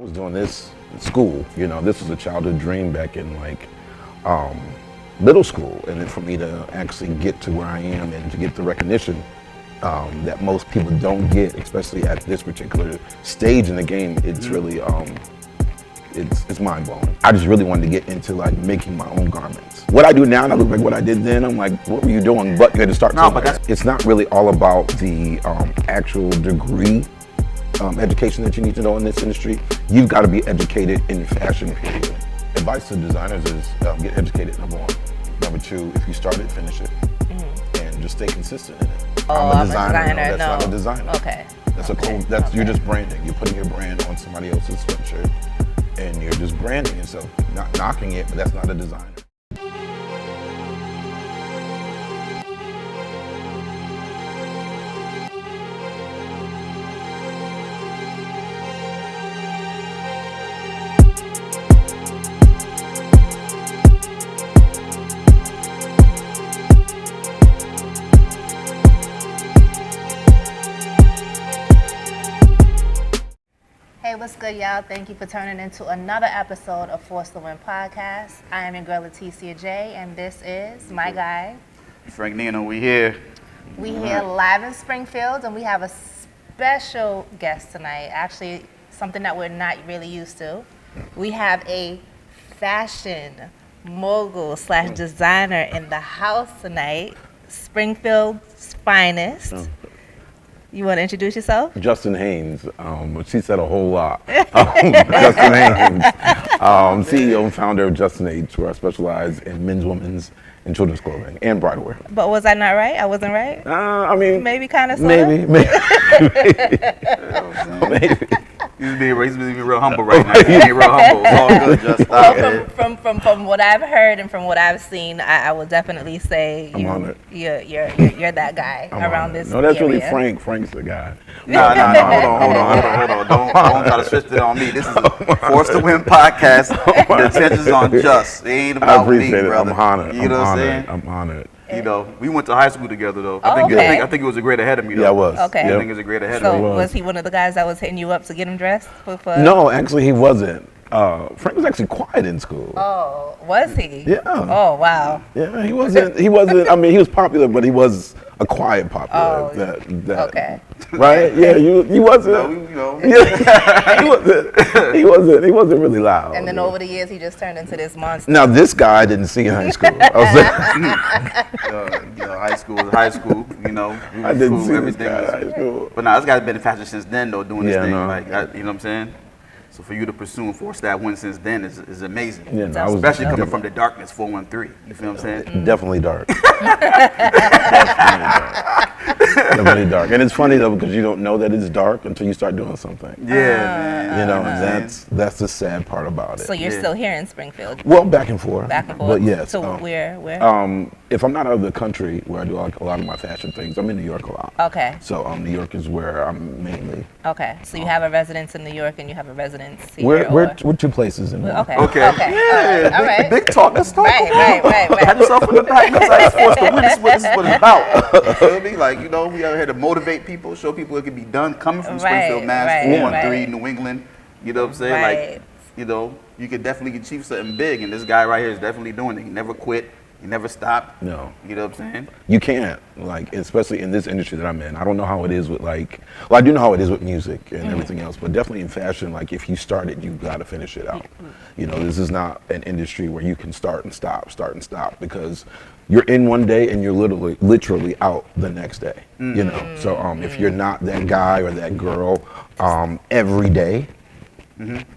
was doing this in school, this was a childhood dream back in middle school. And then for me to actually get to where I am and to get the recognition that most people don't get, especially at this particular stage in the game, it's really, it's mind blowing. I just really wanted to get into making my own garments. What I do now, and I look like what I did then, I'm like, what were you doing? But you had to start somewhere. But it's not really all about the actual degree education that you need to know in this industry. You've got to be educated in fashion, period. Advice to designers is get educated, number one. Number two, if you start it, finish it. And just stay consistent in it. I'm a designer. No, that's not a designer. Okay. You're just branding. You're putting your brand on somebody else's sweatshirt and you're just branding yourself. Not knocking it, but that's not a designer. Hey, what's good, y'all? Thank you for turning into another episode of Force to Win podcast. I am your girl, Leticia J, and this is my guy. Frank Nino, we here. We here live in Springfield, and we have a special guest tonight. Actually, something that we're not really used to. We have a fashion mogul / designer in the house tonight, Springfield's finest. You want to introduce yourself? Justin Haynes. She said a whole lot. Justin Haynes, CEO and founder of JUS10H, where I specialize in men's, women's, and children's clothing and bridal. But was I not right? I wasn't right? I mean, maybe kind of, sort maybe. Maybe. He's being real humble right now. He's being real humble. It's all good, Just stop it. From what I've heard and from what I've seen, I will definitely say you're that guy around this. No, that's area. really Frank. Frank's the guy. No, hold on. Don't try to switch it on me. This is a Force to Win podcast. The attention's on Just. It ain't about me, brother. I'm honored. You know what I'm saying? I'm honored. You know, we went to high school together, though. I think he was a grade ahead of me, though. Yeah, I was. Okay. I think he was a grade ahead of me. So was he one of the guys that was hitting you up to get him dressed? No, actually, he wasn't. Frank was actually quiet in school. Oh, was he? Yeah. Oh, wow. Yeah, he wasn't. I mean, he was popular, but he was a quiet popular. Oh, okay. Right? Yeah, he wasn't. Yeah, he wasn't really loud. And then over the years, he just turned into this monster. Now, this guy I didn't see in high school. High school is high school. I didn't see everything in high school. But now this guy's been in fashion since then, though, doing this thing. No. You know what I'm saying? So for you to pursue and force that win since then is amazing. Yeah, no, especially coming from the darkness, 413. You feel what I'm saying? Definitely dark. Definitely dark. And it's funny though because you don't know that it's dark until you start doing something. Yeah, man. That's the sad part about it. So you're still here in Springfield? Well, back and forth. But yes. So where? If I'm not out of the country where I do a lot of my fashion things, I'm in New York a lot. Okay. So New York is where I'm mainly. Okay. So you have a residence in New York and you have a residence here. We're two places in New York. Okay. Yeah. All right. Big talk. Let's talk. Right. Pat yourself in the back. That's Force to Win. This is what it's about. You feel me? We out here to motivate people, show people it can be done. Coming from Springfield, Mass, 413, New England. You know what I'm saying? Right. You could definitely achieve something big, and this guy right here is definitely doing it. He never quit. He never stopped. No. You know what I'm saying? You can't, especially in this industry that I'm in. I don't know how it is with I do know how it is with music and everything else, but definitely in fashion, if you start it, you've got to finish it out. This is not an industry where you can start and stop, because you're in one day and you're literally out the next day, So if you're not that guy or that girl every day,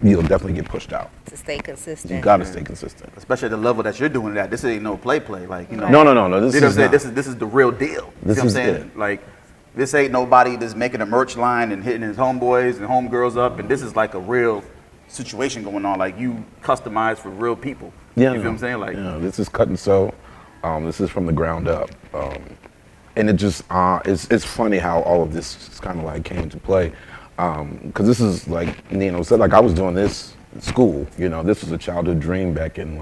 you'll definitely get pushed out. To stay consistent. You got to stay consistent. Especially at the level that you're doing that. This ain't no play. No. This is the real deal. This is it. This ain't nobody that's making a merch line and hitting his homeboys and homegirls up. And this is a real situation going on. You customized for real people. Yeah, you feel what I'm saying? This is cut and sew. This is from the ground up. And it just, it's funny how all of this kind of came into play. Because this is Nino said, I was doing this in school. This was a childhood dream back in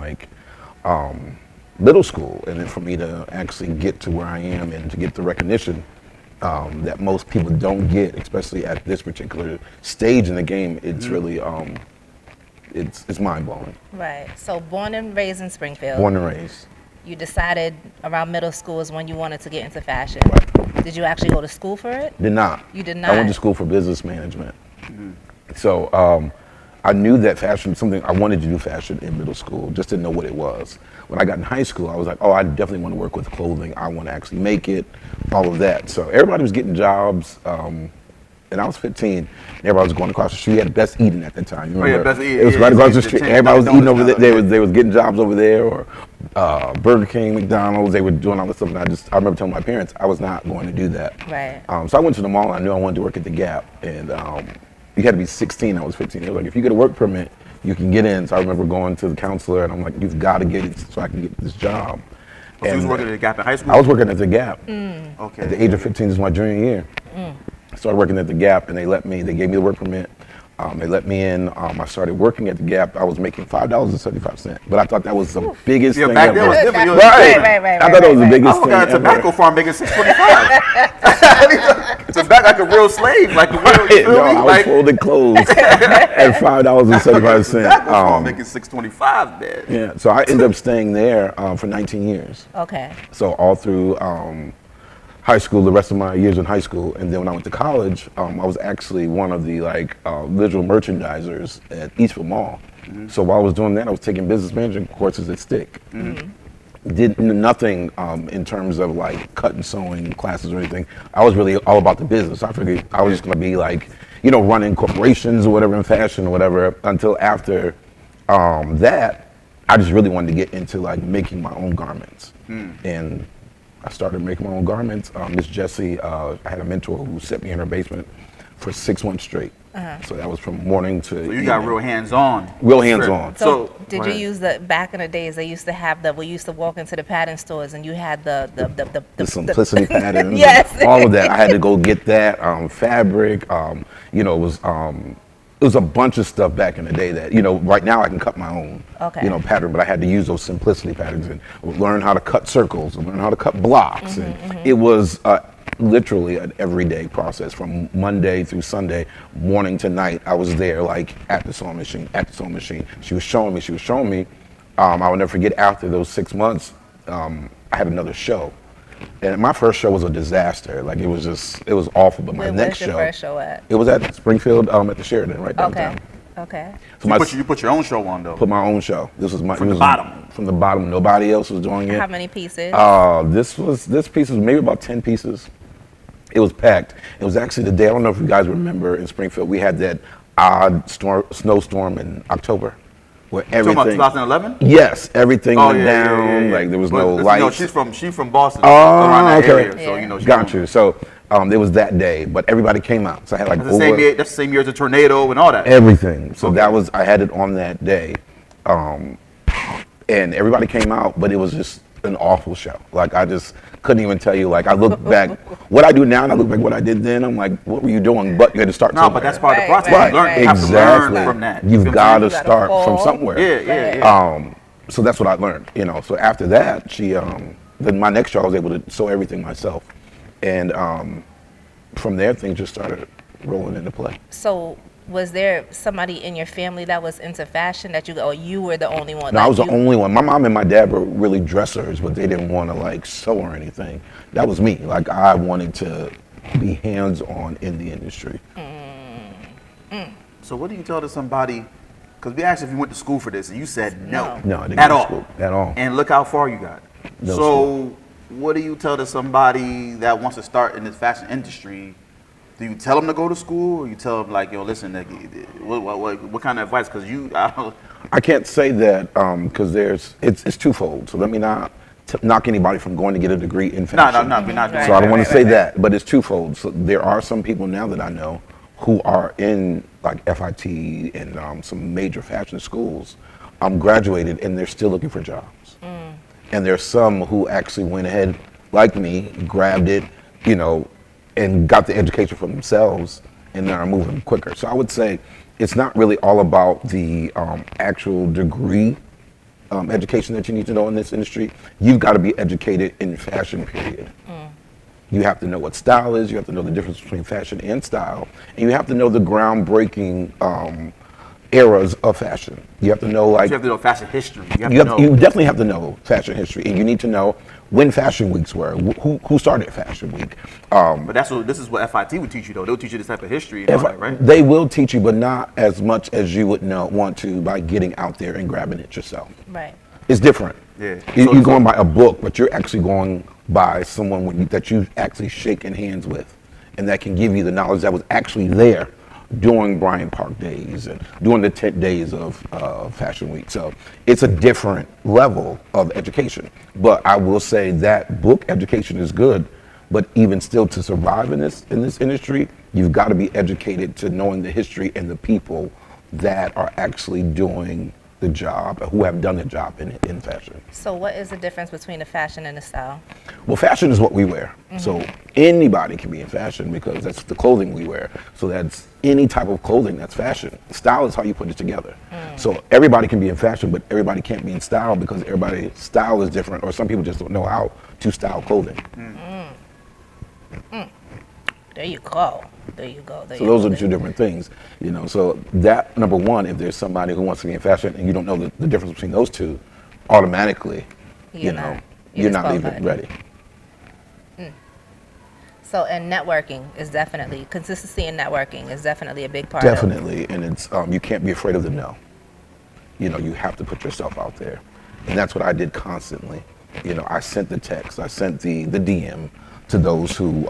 middle school. And then for me to actually get to where I am and to get the recognition that most people don't get, especially at this particular stage in the game, it's really, it's mind blowing. Right. So born and raised in Springfield. Born and raised. You decided around middle school is when you wanted to get into fashion. Right. Did you actually go to school for it? Did not. You did not? I went to school for business management. So I knew that fashion, something I wanted to do fashion in middle school, just didn't know what it was. When I got in high school, I was like, oh, I definitely want to work with clothing. I want to actually make it, all of that. So everybody was getting jobs, and I was 15. And everybody was going across the street. We had Best Eating at the time. You remember? Best Eating. It was right across the street. Everybody was eating over there. They was getting jobs over there, or Burger King, McDonald's. They were doing all this stuff. And I remember telling my parents I was not going to do that. Right. So I went to the mall. And I knew I wanted to work at the Gap, and you had to be 16. I was 15. They were like, if you get a work permit, you can get in. So I remember going to the counselor, and I'm like, you've got to get it so I can get this job. So you was working at the Gap in high school? I was working at the Gap. Okay. At the age of 15, this is my junior year. I started working at the Gap, and they gave me the work permit. They let me in. I started working at the Gap. I was making $5.75, but I thought that was the biggest thing back ever. then was different. Right. I thought that was the biggest thing I got a tobacco ever. farm making $6.25. It's back like a real slave, like a real. You feel me? I was folding clothes at $5.75. Tobacco farm making $6.25, man. Yeah, so I ended up staying there for 19 years. Okay. So all through high school, the rest of my years in high school, and then when I went to college, I was actually one of the visual merchandisers at Eastville Mall. So while I was doing that, I was taking business management courses at Stick. Did nothing in terms of like cut and sewing classes or anything. I was really all about the business. I figured I was just gonna be like, running corporations or whatever in fashion or whatever. Until after that, I just really wanted to get into like making my own garments, and I started making my own garments. Miss Jessie, I had a mentor who set me in her basement for 6 months straight. So that was from morning to So you evening. got real hands-on. Real hands-on. So did go you ahead. use back in the days they used to have we used to walk into the pattern stores and you had the simplicity patterns, Yes. all of that. I had to go get that fabric. It was a bunch of stuff back in the day that right now I can cut my own pattern, but I had to use those simplicity patterns and learn how to cut circles and learn how to cut blocks. It was literally an everyday process from Monday through Sunday, morning to night. I was there like at the sewing machine. She was showing me. I will never forget, after those 6 months, I had another show. And my first show was a disaster. Like it was awful. But my next show, where's your first show at? it was at Springfield at the Sheridan right downtown. Okay. So You put your own show on though. put my own show. This was From the bottom. From the bottom. Nobody else was doing it. How many pieces? This piece was maybe about 10 pieces. It was packed. It was actually the day, I don't know if you guys remember, in Springfield, we had that odd snowstorm in October. Where everything. Talking about 2011? Yes, everything went yeah. down. Like there was But, no you know, lights. she's from Boston. Oh, around that okay. area, so you know. Got you. So it was that day, but everybody came out. So I had like That's the same year as the tornado and all that. everything. So Okay. I had it on that day, and everybody came out, but it was just an awful show. Like I just couldn't even tell you. Like I look back, what I do now, and I look back what I did then. I'm like, what were you doing? But you had to start No, somewhere. but that's part of the process. Right, You learn. right. You have to Exactly. learn from that. You've got to You gotta start from fall. somewhere. Yeah. So that's what I learned, So after that, then my next show, I was able to sew everything myself, and from there, things just started rolling into play. So was there somebody in your family that was into fashion or you were the only one? No, I was the only one. My mom and my dad were really dressers, but they didn't want to like sew or anything. That was me. Like I wanted to be hands-on in the industry. So what do you tell to somebody? Because we asked if you went to school for this, and you said no. No, I didn't at go to all. school at all. And look how far you got. No So what do you tell to somebody that wants to start in this fashion industry? Do you tell them to go to school, or you tell them like, yo, listen, like, what kind of advice? Because I can't say that because it's twofold. So let me not knock anybody from going to get a degree in fashion. No, we're not doing So I don't want to say right. that, but it's twofold. So there are some people now that I know who are in like FIT and some major fashion schools, graduated, and they're still looking for jobs. And there's some who actually went ahead, like me, grabbed it, and got the education for themselves, and are moving quicker. So I would say it's not really all about the actual degree education that you need to know in this industry. You've got to be educated in fashion, period. You have to know what style is, you have to know the difference between fashion and style, and you have to know the groundbreaking eras of fashion. You have to know, like, You have to know fashion history. you definitely have to know fashion history, and you need to know when fashion weeks were, who started fashion week. But this is what FIT would teach you, though. They'll teach you this type of history and all that, right? They will teach you, but not as much as you would want to by getting out there and grabbing it yourself. Right. It's different. Yeah. You're going by a book, but you're actually going by someone that you've actually shaken hands with, and that can give you the knowledge that was actually there during Bryant Park days and during the 10 days of Fashion Week. So it's a different level of education. But I will say that book education is good, but even still, to survive in this industry, you've got to be educated to knowing the history and the people that are actually doing the job, who have done the job in fashion. So what is the difference between the fashion and the style? Well, fashion is what we wear. So anybody can be in fashion because that's the clothing we wear. So that's any type of clothing that's fashion. Style is how you put it together. So everybody can be in fashion, but everybody can't be in style because everybody's style is different, or some people just don't know how to style clothing. There you go. There you go. So those are two different things, you know. So that, number one, if there's somebody who wants to be in fashion and you don't know the difference between those two, automatically, you're not even ready. So, and networking is definitely, consistency in networking is definitely a big part Definitely, and it's you can't be afraid of the no. You know, you have to put yourself out there, and that's what I did constantly. You know, I sent the text, I sent the DM to those who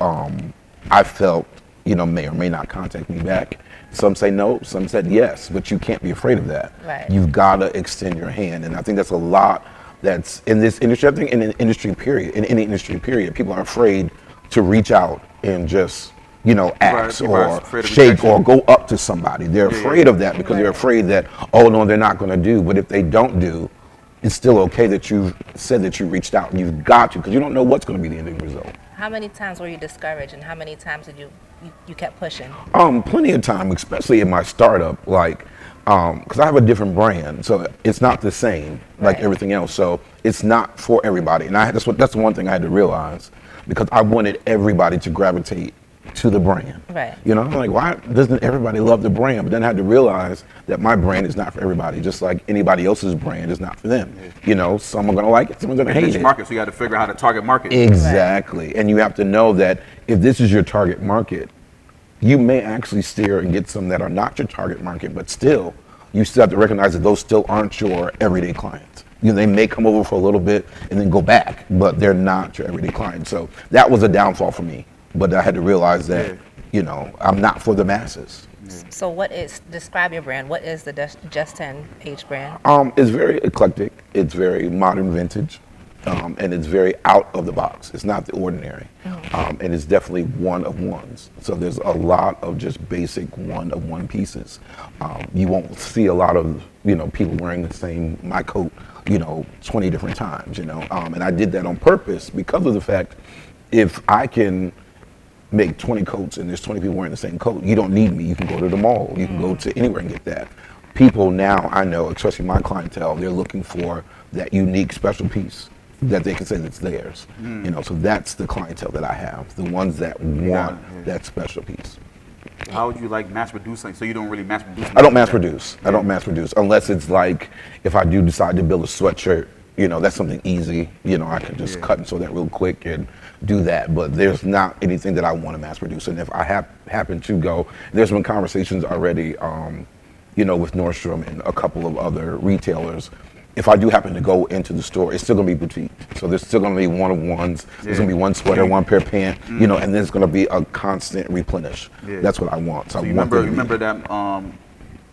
I felt, you know, may or may not contact me back. Some say no, some said yes, but you can't be afraid of that. Right. You've got to extend your hand, and I think that's a lot that's in this industry. I think in an industry period, in any industry period, people are afraid to reach out and just, you know, ask or shake or go up to somebody. They're afraid of that because they're afraid that, oh no, they're not going to do. But if they don't do, it's still okay that you said that you reached out, and you've got to, because you don't know what's going to be the ending result. How many times were you discouraged, and how many times did you kept pushing? Plenty of time, especially in my startup, like, because I have a different brand, so it's not the same like everything else. So it's not for everybody, and that's the one thing I had to realize, because I wanted everybody to gravitate to the brand. Right. You know, I'm like, why doesn't everybody love the brand? But then I had to realize that my brand is not for everybody, just like anybody else's brand is not for them. You know, some are going to like it, some are going to hate it. Market, so you got to figure out how to target market. Exactly. Right. And you have to know that if this is your target market, you may actually steer and get some that are not your target market, but still, you still have to recognize that those still aren't your everyday clients. You know, they may come over for a little bit and then go back, but they're not your everyday clients. So that was a downfall for me. But I had to realize that, you know, I'm not for the masses. So describe your brand. What is the JUS10H brand? It's very eclectic. It's very modern vintage. And it's very out of the box. It's not the ordinary. And it's definitely one of ones. So there's a lot of just basic one of one pieces. You won't see a lot of, you know, people wearing the same, my coat, you know, 20 different times, you know. And I did that on purpose because of the fact, if I can make 20 coats and there's 20 people wearing the same coat, you don't need me. You can go to the mall. You can go to anywhere and get that. People now, I know, especially my clientele, they're looking for that unique special piece that they can say that's theirs. You know, so that's the clientele that I have, the ones that want that special piece. How would you like mass producing? So you don't really mass produce? I don't mass produce. I don't mass produce unless it's like, if I do decide to build a sweatshirt, you know, that's something easy. You know, I can just cut and sew that real quick and do that. But there's not anything that I want to mass produce. And if I happen to go, there's been conversations already, you know, with Nordstrom and a couple of other retailers. If I do happen to go into the store, it's still going to be boutique. So there's still going to be one of ones. There's going to be one sweater, one pair of pants, you know, and there's going to be a constant replenish. That's what I want. So you remember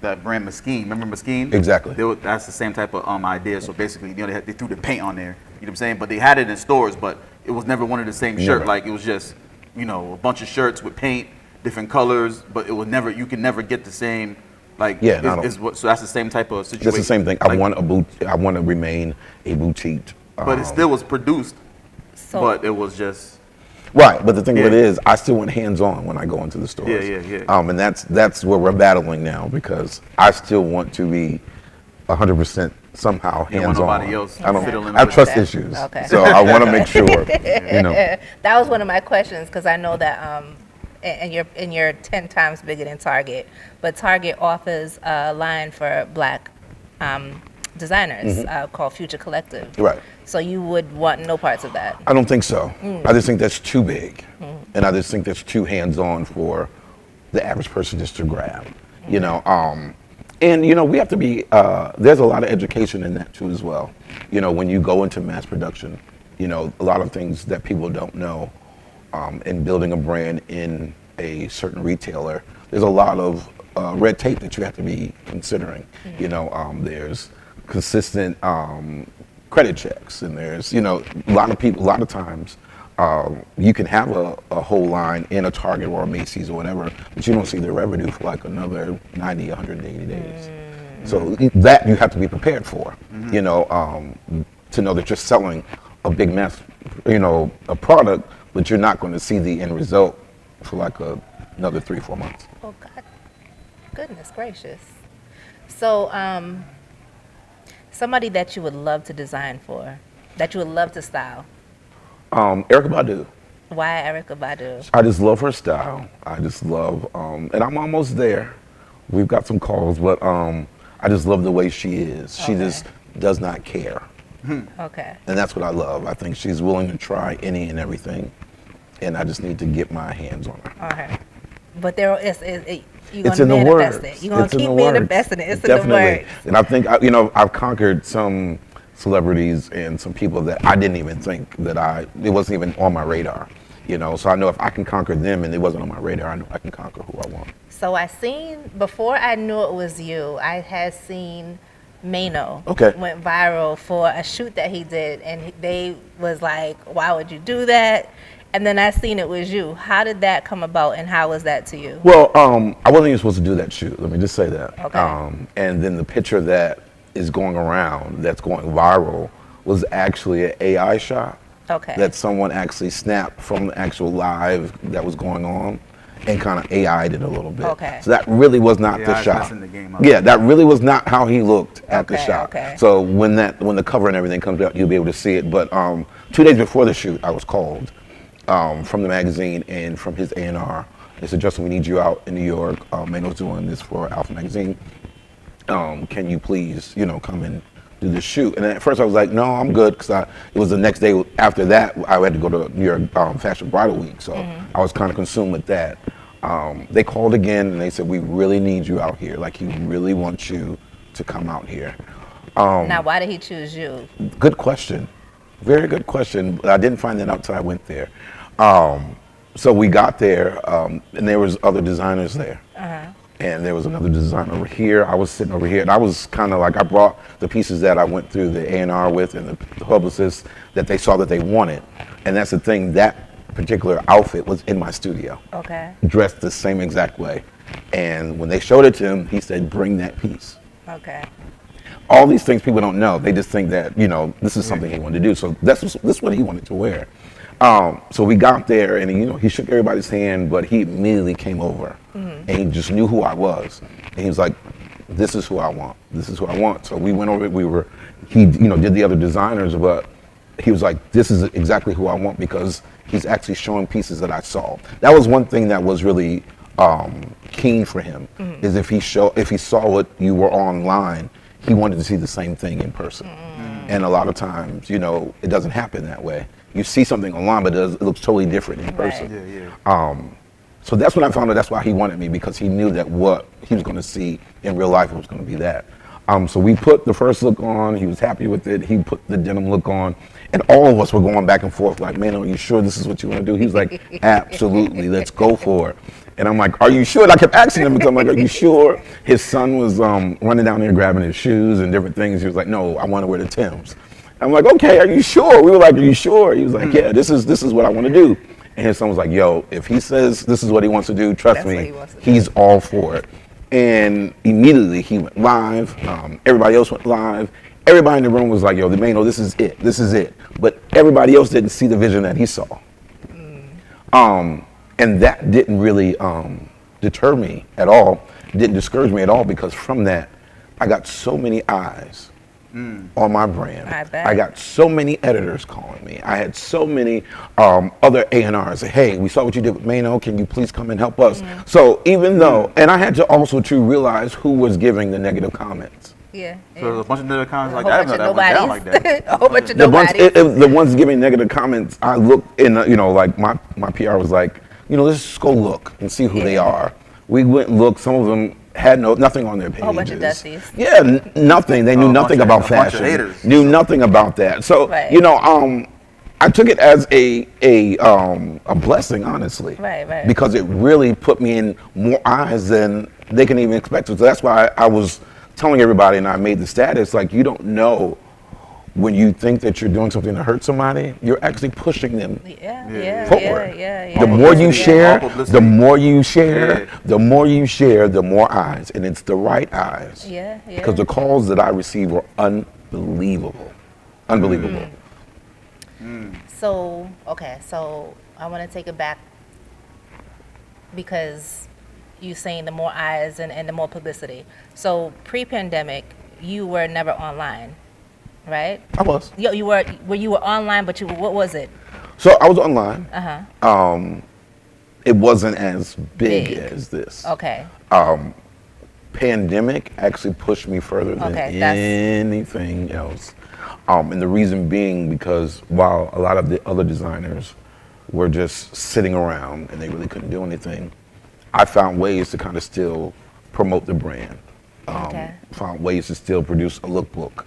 that brand Mesquite? Remember Mesquite? Exactly. That's the same type of idea. So basically, you know, they threw the paint on there. You know what I'm saying? But they had it in stores, but it was never one of the same shirt. Like, it was just, you know, a bunch of shirts with paint, different colors, but it was never, you can never get the same. Like, so that's the same type of situation. That's the same thing. Like, I want to remain a boutique. But it still was produced. But it was just. Right, but the thing of it is, I still want hands-on when I go into the stores. And that's where we're battling now, because I still want to be 100% somehow hands-on. Nobody else. I have trust issues, so I want to make sure. You know. That was one of my questions, because I know that and you're 10 times bigger than Target. But Target offers a line for Black designers called Future Collective. Right. So you would want no parts of that. I don't think so. I just think that's too big, and I just think that's too hands-on for the average person just to grab. You know, and you know we have to be. There's a lot of education in that too as well. You know, when you go into mass production, you know a lot of things that people don't know in building a brand in a certain retailer. There's a lot of red tape that you have to be considering. You know, there's consistent credit checks, and there's a lot of times you can have a whole line in a Target or a Macy's or whatever, but you don't see the revenue for like another 90, 180 days. So that you have to be prepared for, you know, to know that you're selling a big mass, a product, but you're not going to see the end result for like another 3-4 months. Oh God, goodness gracious. So somebody that you would love to design for, that you would love to style. Erykah Badu. Why Erykah Badu? I just love her style. I just love, and I'm almost there. We've got some calls, but I just love the way she is. She just does not care. Okay. And that's what I love. I think she's willing to try any and everything, and I just need to get my hands on her. Okay. But you're It's going in to the words. manifest it. You're going It's to in keep the words. manifesting it. It's Definitely. in the words. And I think, I've conquered some celebrities and some people that I didn't even think it wasn't even on my radar. So I know if I can conquer them and it wasn't on my radar, I know I can conquer who I want. So before I knew it was you, I had seen Mano went viral for a shoot that he did, and they was like, why would you do that? And then I seen it was you. How did that come about, and how was that to you? Well, I wasn't even supposed to do that shoot. Let me just say that. Okay. And then the picture that is going around, that's going viral, was actually an AI shot. Okay. That someone actually snapped from the actual live that was going on and kind of AI'd it a little bit. Okay. So that really was not the shot. Messing the game up. Yeah, that really was not how he looked at the shot. Okay. So when the cover and everything comes out, you'll be able to see it. But 2 days before the shoot, I was called from the magazine and from his A&R. They said, Justin, we need you out in New York. Mano's doing this for Alpha Magazine. Can you please, come and do the shoot? And at first I was like, no, I'm good, because it was the next day after that I had to go to New York Fashion Bridal Week, so I was kind of consumed with that. They called again and they said, we really need you out here. Like, he really wants you to come out here. Now, why did he choose you? Good question. Very good question. I didn't find that out until I went there. So we got there, and there was other designers there. And there was another designer over here. I was sitting over here, and I was kind of like, I brought the pieces that I went through the A&R with and the publicists that they saw that they wanted. And that's the thing, that particular outfit was in my studio. Okay. Dressed the same exact way. And when they showed it to him, he said, bring that piece. Okay. All these things people don't know. They just think that, this is something he wanted to do. So this is what he wanted to wear. So we got there, and he shook everybody's hand, but he immediately came over, and he just knew who I was, and he was like, "This is who I want. This is who I want." So we went over it. He did the other designers, but he was like, "This is exactly who I want," because he's actually showing pieces that I saw. That was one thing that was really keen for him, is if he saw what you were online, he wanted to see the same thing in person. And a lot of times, it doesn't happen that way. You see something online, but it looks totally different in person. Right. So that's when I found out that's why he wanted me, because he knew that what he was going to see in real life was going to be that. So we put the first look on. He was happy with it. He put the denim look on. And all of us were going back and forth like, man, are you sure this is what you want to do? He was like, absolutely, let's go for it. And I'm like, are you sure? And I kept asking him, because I'm like, are you sure? His son was running down there grabbing his shoes and different things. He was like, no, I want to wear the Timbs. I'm like, okay, are you sure? We were like, are you sure? He was like, yeah, this is what I want to do. And his son was like, yo, if he says this is what he wants to do, trust me, he's all for it. And immediately he went live. Everybody else went live. Everybody in the room was like, yo, Mano, this is it. This is it. But everybody else didn't see the vision that he saw. And that didn't really deter me at all. Didn't discourage me at all, because from that, I got so many eyes on my brand. I bet. I got so many editors calling me. I had so many other A&Rs say, hey, we saw what you did with Mano. Can you please come and help us? So even though, and I had to also to realize who was giving the negative comments. Yeah. So there's a bunch of negative comments like whole that. I bunch didn't of know that went down like nobodies. that. A whole bunch of The ones, nobodies. the ones giving negative comments, I looked in, like my PR was like, let's just go look and see who they are. We went and looked. Some of them had nothing on their pages. A whole bunch of dusties. Yeah, nothing. They knew nothing about fashion. Haters. Knew nothing about that. So Right. I took it as a blessing, honestly. Right. Because it really put me in more eyes than they can even expect. So that's why I was telling everybody, and I made the status, like, you don't know when you think that you're doing something to hurt somebody, you're actually pushing them forward. The more you share, the more you share, the more you share, the more eyes, and it's the right eyes. Because the calls that I received were unbelievable. So I want to take it back because you're saying the more eyes and the more publicity. So pre-pandemic, you were never online, right? I was. You were online, but what was it? So I was online. It wasn't as big as this. Okay. Pandemic actually pushed me further than anything else. And the reason being because while a lot of the other designers were just sitting around and they really couldn't do anything, I found ways to kind of still promote the brand. Found ways to still produce a lookbook.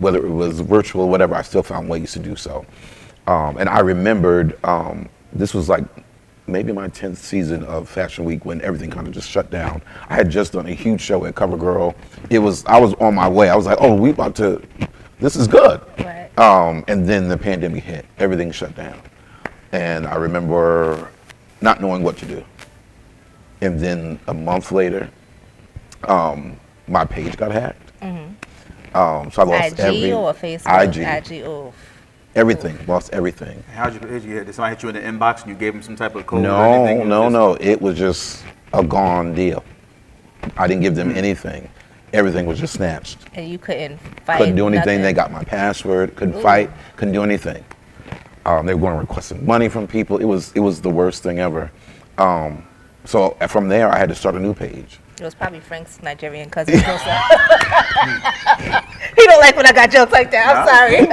Whether it was virtual or whatever, I still found ways to do so. And I remembered, this was like maybe my 10th season of Fashion Week when everything kind of just shut down. I had just done a huge show at CoverGirl. I was on my way. I was like, oh, this is good. Right. And then the pandemic hit. Everything shut down. And I remember not knowing what to do. And then a month later, my page got hacked. So I lost IG or Facebook? IG. Oh. Everything. Lost everything. How'd you did somebody hit you in the inbox and you gave them some type of code or anything? No. It was just a gone deal. I didn't give them anything. Everything was just snatched. And you couldn't fight. Couldn't do anything. Nothing. They got my password. Couldn't fight. Couldn't do anything. They were going requesting money from people. It was the worst thing ever. So from there, I had to start a new page. It was probably Frank's Nigerian cousin. He don't like when I got jokes like that. I'm sorry.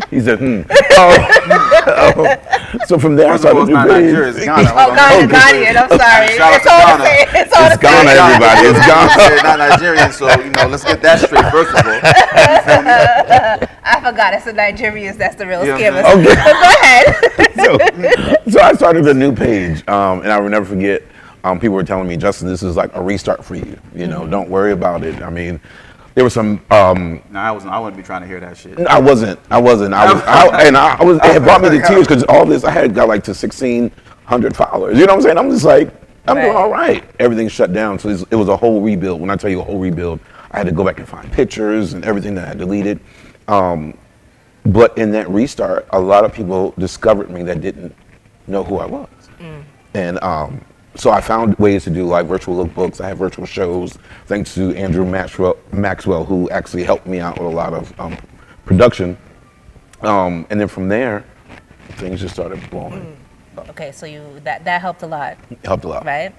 He said, So from there, I started a new page. It's Ghana. Ghanaian. I'm sorry. Shout out to Ghana. It's all the Ghana, same. everybody. It's Ghana. Not Nigerian, so let's get that straight first of all. I forgot it's the Nigerians that's the real Yeah, scammers. okay. But go ahead. So I started a new page, and I will never forget. People were telling me, Justin, this is like a restart for you. Don't worry about it. I mean, there was some. No, I wouldn't be trying to hear that shit. I wasn't. It had brought me to tears because all this I had got like to 1,600 followers. You know what I'm saying? I'm just like, I'm doing all right. Everything shut down, so it was a whole rebuild. When I tell you a whole rebuild, I had to go back and find pictures and everything that I had deleted. But in that restart, a lot of people discovered me that didn't know who I was, and. So I found ways to do like virtual lookbooks. I have virtual shows, thanks to Andrew Maxwell, who actually helped me out with a lot of production. And then from there, things just started blowing. Okay, so that helped a lot. It helped a lot. Right?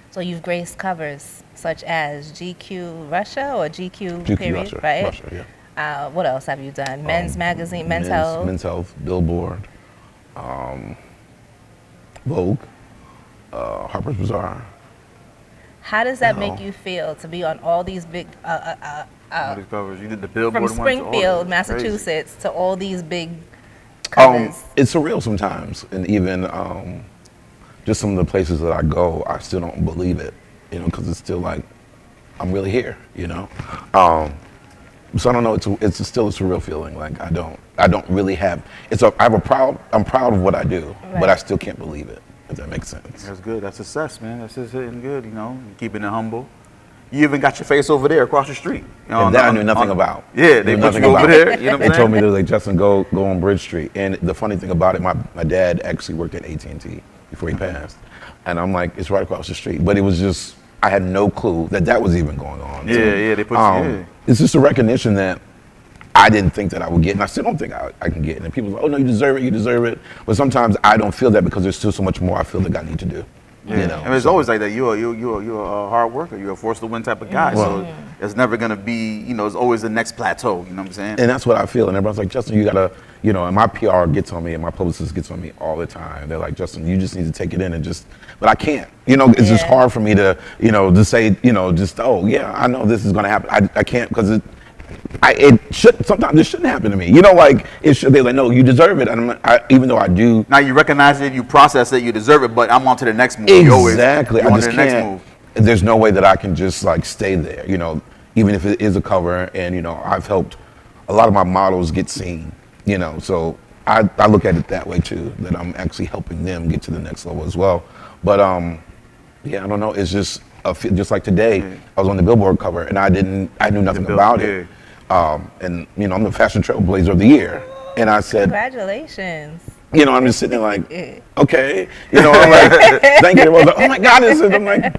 So you've graced covers such as GQ Russia or GQ period, Russia, right? Russia, yeah. What else have you done? Men's Magazine, Men's Health? Men's Health, Billboard, Vogue. Harper's Bazaar. How does that make you feel to be on all these big, All these covers. You did the Billboard from one to all Springfield, those. Massachusetts, to all these big covers? It's surreal sometimes, and even just some of the places that I go, I still don't believe it, because it's still like I'm really here, So I don't know. It's still a surreal feeling. Like I don't really have. I'm proud of what I do, but I still can't believe it. If that makes sense. That's good. That's success, man. That's just hitting good, keeping it humble. You even got your face over there across the street. And that I knew nothing about. Yeah, they put you over there. You know what I'm They told me, saying? they were like, Justin, go on Bridge Street. And the funny thing about it, my dad actually worked at AT&T before he passed. And I'm like, it's right across the street. But it was just, I had no clue that was even going on. on. Yeah, they put you. It's just a recognition that I didn't think that I would get, and I still don't think I can get. And people are like, oh no, you deserve it, you deserve it. But sometimes I don't feel that because there's still so much more I feel like I need to do. Yeah. You know, and it's always like that. You're a hard worker. You're a force to win type of guy. So it's never gonna be. It's always the next plateau. You know what I'm saying? And that's what I feel. And everyone's like, Justin, you gotta, and my PR gets on me, and my publicist gets on me all the time. They're like, Justin, you just need to take it in and just. But I can't. It's just hard for me to, to say, just oh yeah, I know this is gonna happen. I can't because sometimes it shouldn't happen to me. Like it should. They're like, no, you deserve it. And even though I do. Now you recognize it, you process it, you deserve it. But I'm on to the next move. Exactly. I just the can't. Next move. There's no way that I can just like stay there. Even if it is a cover, and I've helped a lot of my models get seen. So I look at it that way too. That I'm actually helping them get to the next level as well. But yeah, I don't know. It's just like today. I was on the Billboard cover, and I knew nothing about it. And I'm the fashion trailblazer of the year, and I said, congratulations. I'm just sitting there like, okay, I'm like, thank you. I was like, oh my God, I'm like,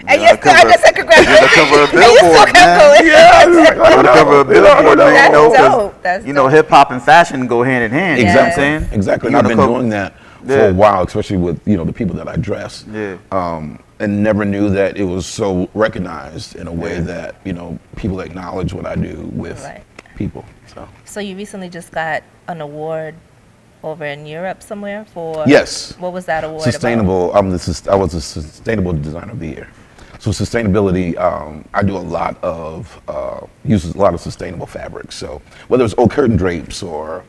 and you still, I just said congratulations. You're the cover of Billboard, man. Yeah, You're the cover of Billboard, man. That's dope. That's dope. Hip hop and fashion go hand in hand. Exactly. You know what I'm saying? Exactly. And I've been doing that for a while, especially with the people that I dress. Yeah. And never knew that it was so recognized in a way that people acknowledge what I do with people. So you recently just got an award over in Europe somewhere for. Yes. What was that award Sustainable. I was the Sustainable Designer of the Year. So sustainability, I do a lot of uses a lot of sustainable fabrics. So whether it's old curtain drapes or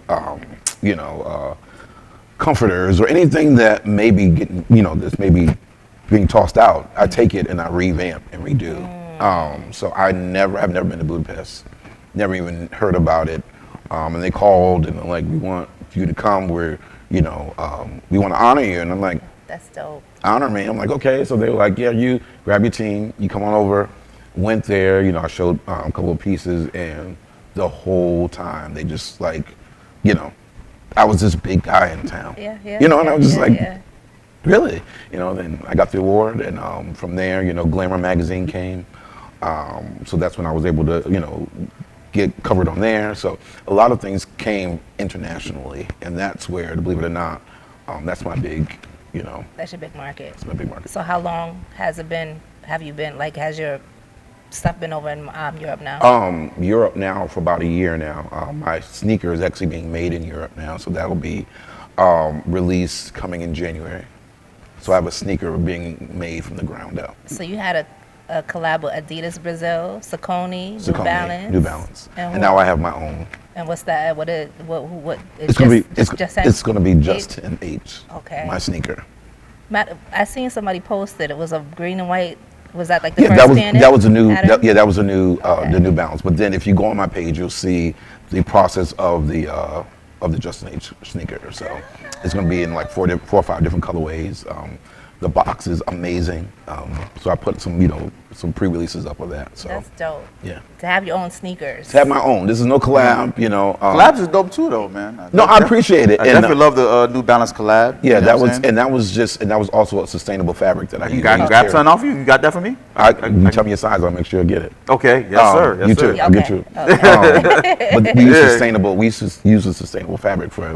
comforters or anything that may be getting that's maybe being tossed out, I take it and I revamp and redo. So I've never been to Budapest, never even heard about it. And they called and they're like, we want you to come. We want to honor you. And I'm like, that's dope. Honor me. I'm like, okay. So they were like, yeah, you grab your team, you come on over. Went there, I showed a couple of pieces, and the whole time they just like, I was this big guy in town. Yeah. And I was just really? Then I got the award, and from there, Glamour magazine came. So that's when I was able to, get covered on there. So a lot of things came internationally, and that's where, believe it or not, that's my big, That's your big market. That's my big market. So how long has you been, has your stuff been over in Europe now? Europe now for about a year now. My sneaker is actually being made in Europe now, so that'll be released coming in January. So I have a sneaker being made from the ground up. So you had a collab with Adidas Brazil, Saucony, New Balance, and now I have my own. And what's that? What? It's gonna be JUS10H. Okay. My sneaker. Matt, I seen somebody posted. It was a green and white. Was that like the first standard? That was a new. That was a new. The New Balance. But then if you go on my page, you'll see the process of the JUS10H sneaker. So it's gonna be in like 4 or 5 different colorways. The box is amazing. So I put some pre-releases up of that. So that's dope. Yeah. To have your own sneakers. To have my own. This is no collab. Collabs is dope too, though, man. I appreciate it. I definitely love the New Balance collab. Yeah, that was also a sustainable fabric that I used. You got grab something off you? You got that for me? You tell me your size, I'll make sure I get it. Okay, yes sir. Yes, you sir. too. I'll get you. But we use sustainable. We use a sustainable fabric for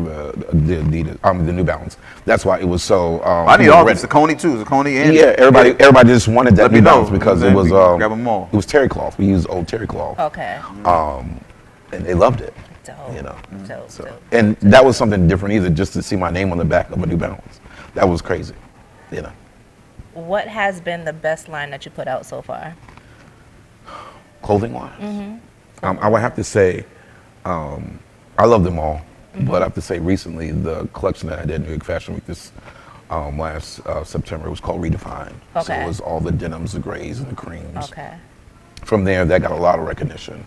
the New Balance. That's why it was so. I need all these. Saucony too. Saucony and everybody just wanted that New Balance because it was grab them all. It was terry cloth. We used old terry cloth. Okay. And they loved it. Dope. So, and that was something different either, just to see my name on the back of a New Balance. That was crazy. What has been the best line that you put out so far? Clothing lines. I would have to say, I love them all, but I have to say recently the collection that I did in New York Fashion Week this last September was called Redefined. Okay. So it was all the denims, the grays, and the creams. Okay. From there, that got a lot of recognition,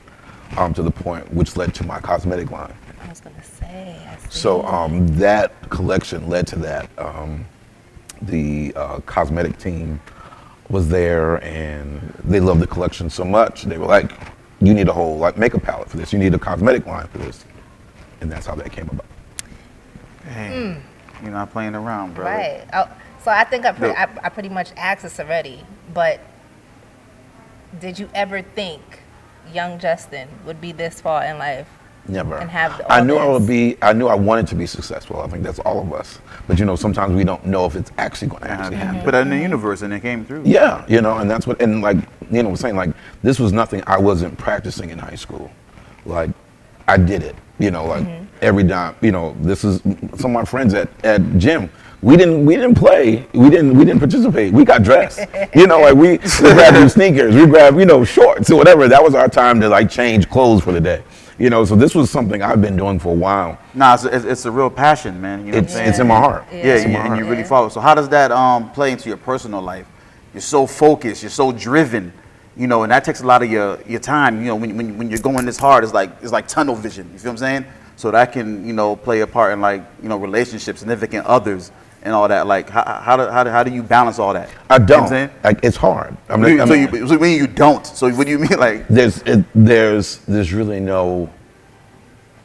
to the point which led to my cosmetic line. I was gonna say. So that collection led to that. The cosmetic team was there, and they loved the collection so much. They were like, "You need a whole makeup palette for this. You need a cosmetic line for this," and that's how that came about. Dang. You're not playing around, bro. Right. So I think I pretty much asked this already, but did you ever think young Justin would be this far in life? Never. And have I knew this? I knew I wanted to be successful. I think that's all of us. But sometimes we don't know if it's actually going to actually happen. Put that in the universe and it came through. Yeah, and that's what, and like, was saying, like, this was nothing I wasn't practicing in high school. Like, I did it, like every time, this is some of my friends at gym. We didn't play. We didn't participate. We got dressed. Like we grabbed new sneakers. We grabbed, shorts or whatever. That was our time to like change clothes for the day. So this was something I've been doing for a while. Nah, it's a real passion, man. You know what I'm saying? It's in my heart. Yeah, and you really follow. So how does that play into your personal life? You're so focused. You're so driven. And that takes a lot of your time. When you're going this hard, it's like tunnel vision. You feel what I'm saying? So that can play a part in like relationships, significant others, and all that. Like how do you balance all that? I don't. You know what I'm saying? Like, it's hard. So when you don't. So what do you mean? Like there's really no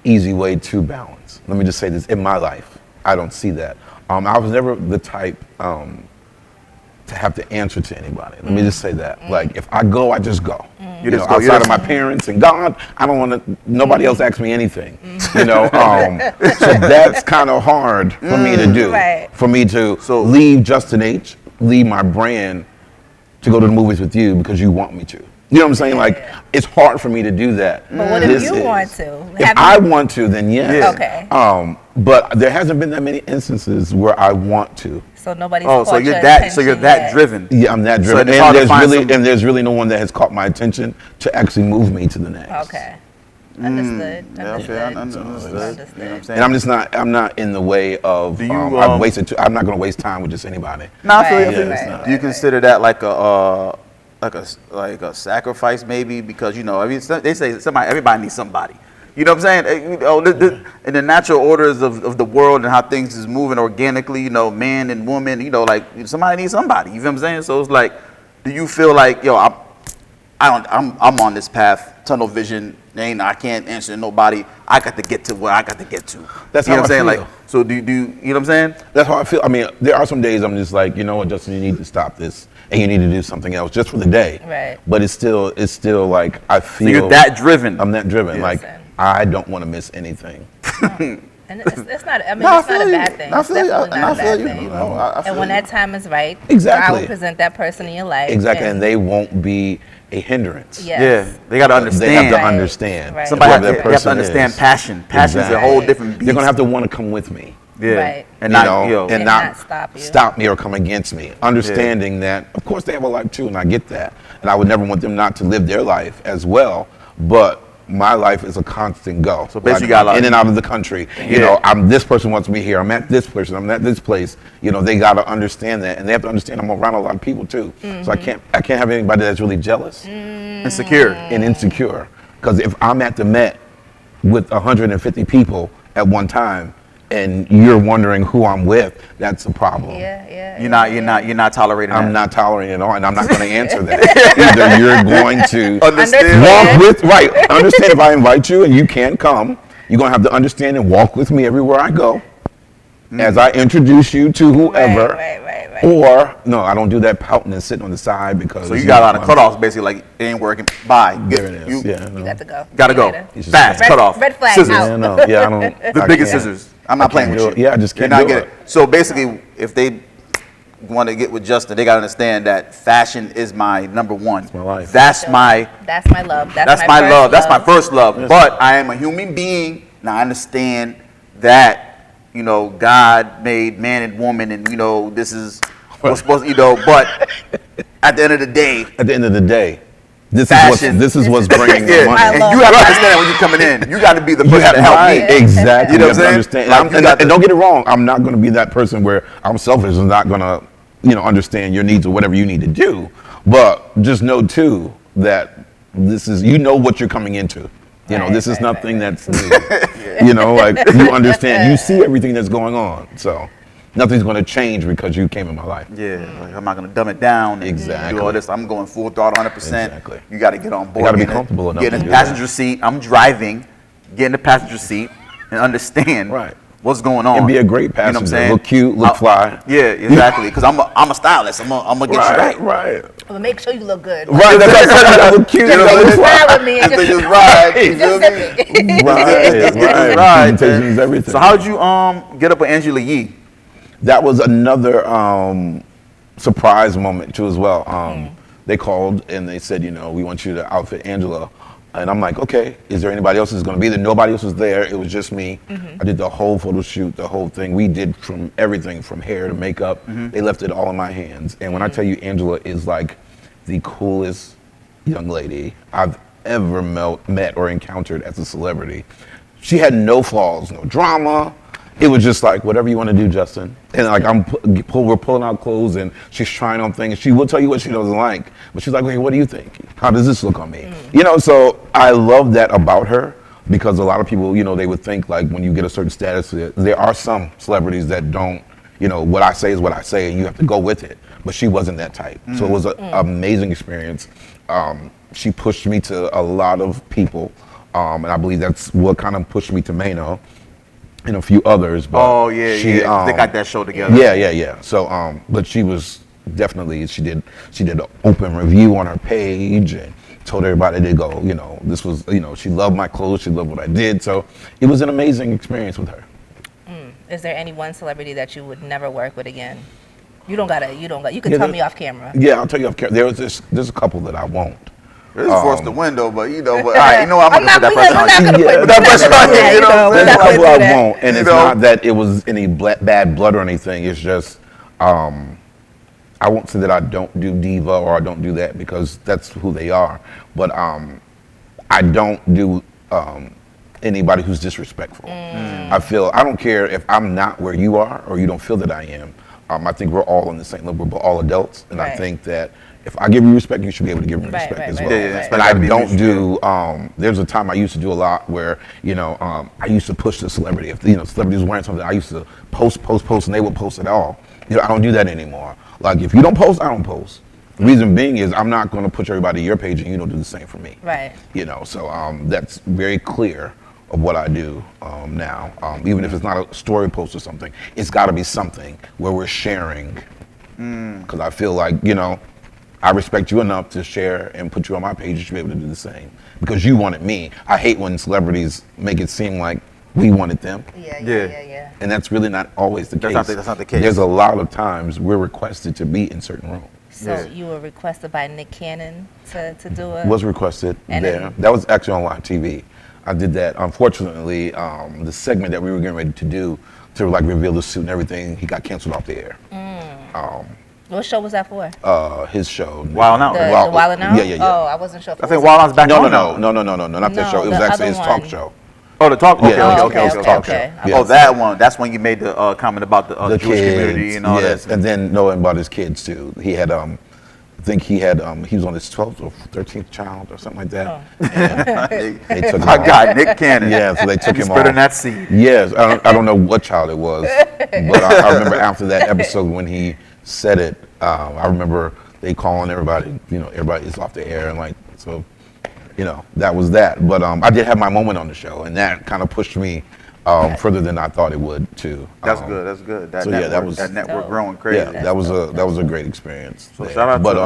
easy way to balance. Let me just say this: in my life, I don't see that. I was never the type to have to answer to anybody. Let me just say that. Like, if I go, I just go. Outside of my parents and God, I don't want to. Nobody else asks me anything. So that's kind of hard for me to do. Right. For me to leave JUS10H, leave my brand, to go to the movies with you because you want me to. You know what I'm saying? Like, it's hard for me to do that. But what if you want to? If I want to, then yes. Okay. But there hasn't been that many instances where I want to. So nobody's so you're that driven. Yeah, I'm that driven. And there's really no one that has caught my attention to actually move me to the next. Okay. Understood. Understood. And I'm not in the way of I'm not going to waste time with just anybody. No, I feel you. Do you consider that like a sacrifice maybe, because they say everybody needs somebody. You know what I'm saying? In the natural orders of the world and how things is moving organically, man and woman, like somebody needs somebody. You feel what I'm saying? So it's like, do you feel like, I'm on this path, tunnel vision, and I can't answer to nobody. I got to get to where I got to get to. That's how I'm saying. Like, so do you know what I'm saying? That's how I feel. I mean, there are some days I'm just like, you know what, Justin, you need to stop this and you need to do something else just for the day. Right. But it's still like I feel. So you're that driven. I'm that driven. Like, I don't want to miss anything. And it's not. I mean, it's not a bad thing. It's definitely not a bad thing. And when that time is right, exactly, God will present that person in your life. Exactly, and they won't be a hindrance. Yes. Yeah, they got to understand. They have to understand. Right. Somebody have to understand passion. Passion is a whole different beast. They're gonna have to want to come with me. Yeah. Right. And not stop me or come against me. Understanding that, of course, they have a life too, and I get that. And I would never want them not to live their life as well. But my life is a constant go. So basically, you got in and out of the country. You know, this person wants me here. I'm at this person. I'm at this place. They got to understand that, and they have to understand I'm around a lot of people too. Mm-hmm. So I can't have anybody that's really jealous, insecure, and insecure. Because if I'm at the Met with 150 people at one time, and you're wondering who I'm with, that's a problem. You're not tolerating that. I'm not tolerating it at all, and I'm not going to answer that. Either you're going to understand if I invite you and you can't come, you're going to have to understand and walk with me everywhere I go as I introduce you to whoever. Right. Or, no, I don't do that pouting and sitting on the side because... So you got a lot of cutoffs, basically, like, it ain't working. Bye. There it is. You got to go. Got to go. Fast, cut off. Red flag scissors. out. I don't... The biggest scissors. I'm not playing with you. Yeah, I just can't do it. So basically, if they want to get with Justin, they got to understand that fashion is my number one. It's my life. That's my love. That's my love. That's my first love. Yes. But I am a human being. Now I understand that, God made man and woman, and, this is what's supposed to, but at the end of the day, this is what's bringing the money. And you have to understand when you're coming in. You got to be the person to help me. Exactly. You know what I'm saying? And don't get it wrong. I'm not going to be that person where I'm selfish and not going to, understand your needs or whatever you need to do. But just know too that this is, what you're coming into. This is nothing that's new. Like you understand, you see everything that's going on. So nothing's going to change because you came in my life. Yeah, like I'm not going to dumb it down. Exactly. Do all this. I'm going full throttle, 100%. Exactly. You got to get on board. You got to be comfortable enough. Get in the passenger seat. I'm driving. Get in the passenger seat and understand what's going on. And be a great passenger. You know what I'm saying? Look cute, look fly. Yeah, exactly. Because I'm a stylist. I'm gonna get you right. Right. Well, make sure you look good. Right. That's what I said. Look cute. Just look take fly. ride with me and Just just ride. You just feel zip me? it. Right. Right. Presentation is everything. So how'd you get up with Angela Yee? That was another surprise moment too as well. They called and they said, we want you to outfit Angela. And I'm like, okay, is there anybody else who's going to be there? Nobody else was there. It was just me. I did the whole photo shoot, the whole thing. We did from everything, from hair to makeup. They left it all in my hands. And when I tell you, Angela is like the coolest young lady I've ever met or encountered as a celebrity. She had no flaws, no drama. It was just like, whatever you want to do, Justin. And like we're pulling out clothes and she's trying on things. She will tell you what she doesn't like, but she's like, hey, what do you think? How does this look on me? So I love that about her, because a lot of people, they would think like when you get a certain status, there are some celebrities that don't, what I say is what I say and you have to go with it. But she wasn't that type. So it was an amazing experience. She pushed me to a lot of people. And I believe that's what kind of pushed me to Mano. And a few others, but they got that show together. Yeah. So, but she was definitely she did an open review on her page and told everybody to go. This was she loved my clothes, she loved what I did. So it was an amazing experience with her. Is there any one celebrity that you would never work with again? You can tell me off camera. Yeah, I'll tell you off camera. There's a couple that I won't. This is forced the window, but all right, I'm gonna put that pressure on you. There's a couple I won't, and it's not that it was any bad blood or anything. It's just I won't say that I don't do diva or I don't do that, because that's who they are. But I don't do anybody who's disrespectful. I don't care if I'm not where you are or you don't feel that I am. I think we're all in the same level. We're all adults, and I think that if I give you respect, you should be able to give me respect as well. And I don't do. There's a time I used to do a lot where I used to push the celebrity. If celebrity was wearing something, I used to post, and they would post it all. I don't do that anymore. Like if you don't post, I don't post. The reason being is I'm not going to push everybody to your page and you don't do the same for me. Right. So that's very clear of what I do now. Even if it's not a story post or something, it's got to be something where we're sharing. Because I feel like I respect you enough to share and put you on my page. You should be able to do the same because you wanted me. I hate when celebrities make it seem like we wanted them. Yeah. And that's really not always the case. That's not the case. There's a lot of times we're requested to be in certain rooms. So you were requested by Nick Cannon to do it? Was requested there. That was actually on live TV. I did that. Unfortunately, the segment that we were getting ready to do to reveal the suit and everything, he got canceled off the air. What show was that for? His show. Wild 'N Out. The Wild 'N Out? Yeah. Oh, I wasn't sure. I think Wild 'N Out's back on. No, not that show. It was actually his talk show. Oh, the talk. Okay. Yeah. Oh, that one. That's when you made the comment about the Jewish kids, community and all that. And then knowing about his kids too. He had I think he was on his 12th or 13th child or something like that. They took him My off. guy, Nick Cannon. Yeah, so they took him off. Spreading that seed. Yes, I don't know what child it was, but I remember after that episode when he said it, I remember they calling everybody, everybody is off the air and so, that was that. But I did have my moment on the show, and that kind of pushed me further than I thought it would too. That's good. That network growing crazy. Yeah, that was a great experience. So shout out to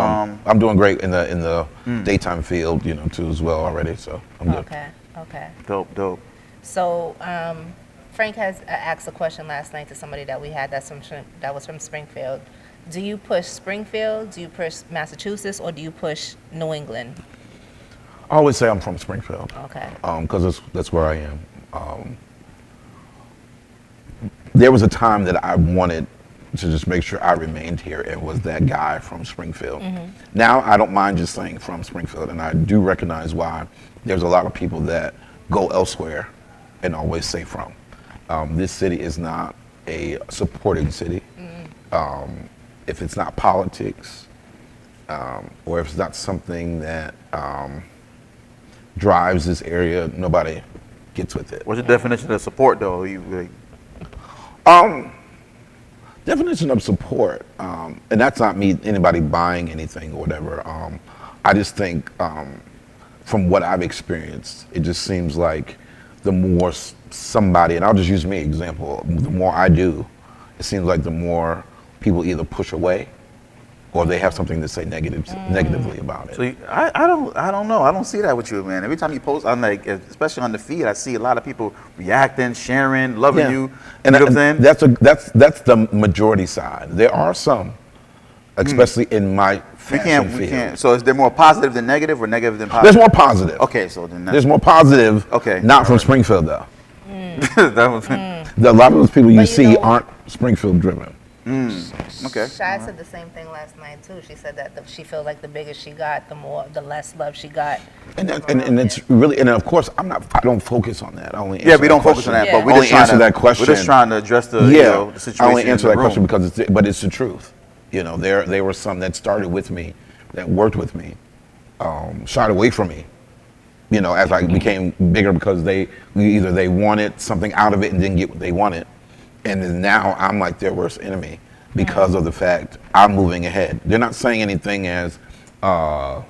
I'm doing great in the daytime field, too as well already. So I'm good. Okay. Dope. So Frank has asked a question last night to somebody that we had that was from Springfield. Do you push Springfield? Do you push Massachusetts? Or do you push New England? I always say I'm from Springfield. Okay. Because that's where I am. There was a time that I wanted to just make sure I remained here and was that guy from Springfield. Now I don't mind just saying from Springfield, and I do recognize why there's a lot of people that go elsewhere and always say from. This city is not a supporting city. If it's not politics, or if it's not something that drives this area, nobody gets with it. What's your definition of support, though? Definition of support, and that's not me, anybody buying anything or whatever. I just think from what I've experienced, it just seems like the more somebody, and I'll just use me example, the more I do, it seems like the more people either push away or they have something to say negatively about it. So I don't know. I don't see that with you, man. Every time you post, I'm like, especially on the feed, I see a lot of people reacting, sharing, loving you. And you know what I'm saying? That's the majority side. There are some, especially in my fashion field. We can't. So is there more positive than negative, or negative than positive? There's more positive. Okay, so then There's more positive. Okay. Not from Springfield though. that was, A lot of those people you see aren't Springfield driven. Okay. Shai said the same thing last night too. She said that she felt like the bigger she got, the less love she got. And it's really, and of course I don't focus on that. I only we don't focus on that, but we only just answer that question. We're just trying to address the the situation. I only answer that in the question room. because it's the truth. You know, there were some that started with me, that worked with me, shied away from me. You know, as I became bigger because they wanted something out of it and didn't get what they wanted. And then now I'm like their worst enemy because of the fact I'm moving ahead. They're not saying anything as, I'm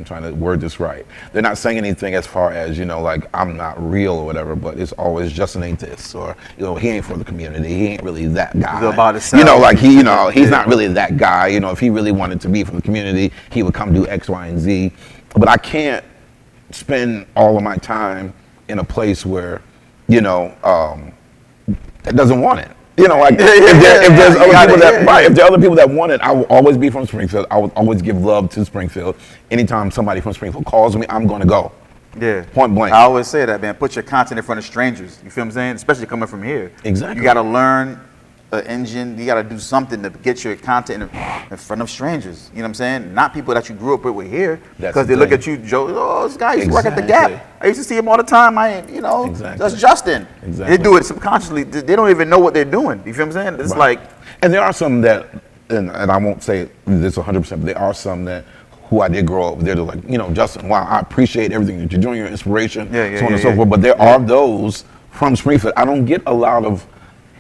trying to word this right. They're not saying anything as far as, you know, like I'm not real or whatever, but it's always Justin ain't this, or, you know, he ain't for the community. He ain't really that guy. He's about himself. You know, like he's not really that guy. You know, if he really wanted to be for the community, he would come do X, Y, and Z. But I can't spend all of my time in a place where, you know, that doesn't want it. You know, like if there's other people that want it, I will always be from Springfield. I will always give love to Springfield. Anytime somebody from Springfield calls me, I'm going to go. Yeah. Point blank. I always say that, man. Put your content in front of strangers. You feel what I'm saying? Especially coming from here. Exactly. You got to learn an engine. You got to do something to get your content in front of strangers. You know what I'm saying? Not people that you grew up with here. Because they look at you, Joe. Oh, this guy used to work at the Gap. I used to see him all the time. That's Justin. Exactly. They do it subconsciously. They don't even know what they're doing. You feel what I'm saying? It's like. And there are some that, and I won't say this 100%, but there are some that who I did grow up with. They're like, you know, Justin, wow, I appreciate everything that you're doing, your inspiration, so on and so forth. But there are those from Springfield. I don't get a lot of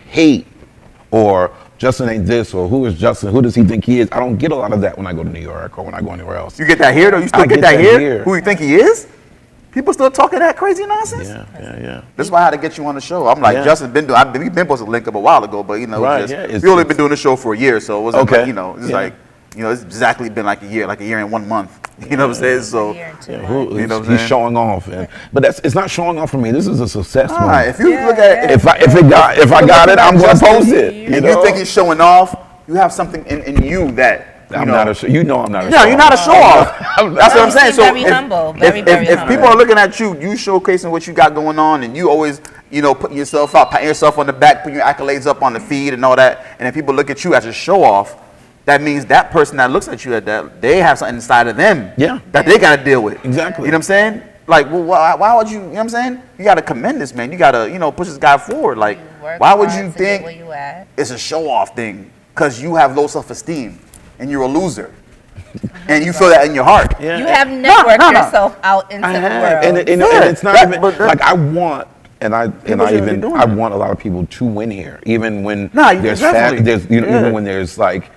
hate or Justin ain't this, or who is Justin? Who does he think he is? I don't get a lot of that when I go to New York or when I go anywhere else. You get that here, though? You still get that here? Who you think he is? People still talking that crazy nonsense? Yeah. This is why I had to get you on the show. I'm like, Justin been doing, we've been supposed to link up a while ago, but, you know, we only been doing the show for a year, so it wasn't like, you know, it's like, you know, it's exactly been like a year and 1 month. You know what I'm saying? So, you know, he's showing off, but it's not showing off for me. This is a success. Right. If you look at if I got it, I'm going to post it. If you think he's showing off, you have something in you that. I'm not a show. You know I'm not a show. No, you're not a show off. That's what I'm saying. So very humble. If people are looking at you, you showcasing what you got going on, and you always, you know, putting yourself out, patting yourself on the back, putting your accolades up on the feed and all that, and if people look at you as a show off, that means that person that looks at you at that, they have something inside of them that they got to deal with. Exactly. You know what I'm saying? Like, well, why would you, you know what I'm saying? You got to commend this man. You got to, you know, push this guy forward. Like, why would you think it's a show off thing? Because you have low self-esteem and you're a loser. And you feel that in your heart. You have networked yourself out into the world. And it's not even, like I want a lot of people to win here, even when even when there's like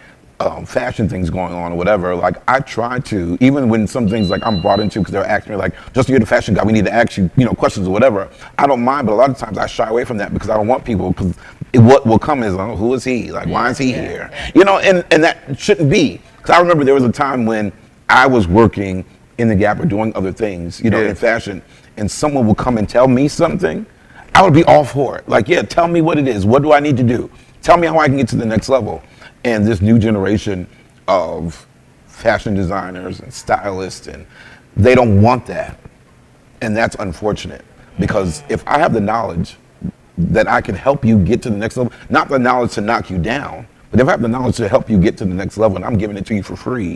fashion things going on or whatever. Like I try to, even when some things like I'm brought into because they're asking me like, Justin, you're the fashion guy, we need to ask you, you know, questions or whatever. I don't mind, but a lot of times I shy away from that because I don't want people, because what will come is, oh, who is he? Like, why is he here? You know, and that shouldn't be. Because I remember there was a time when I was working in the Gap or doing other things, you know, in fashion, and someone would come and tell me something, I would be all for it. Like, tell me what it is. What do I need to do? Tell me how I can get to the next level. And this new generation of fashion designers and stylists, and they don't want that. And that's unfortunate, because if I have the knowledge that I can help you get to the next level, not the knowledge to knock you down, but if I have the knowledge to help you get to the next level and I'm giving it to you for free,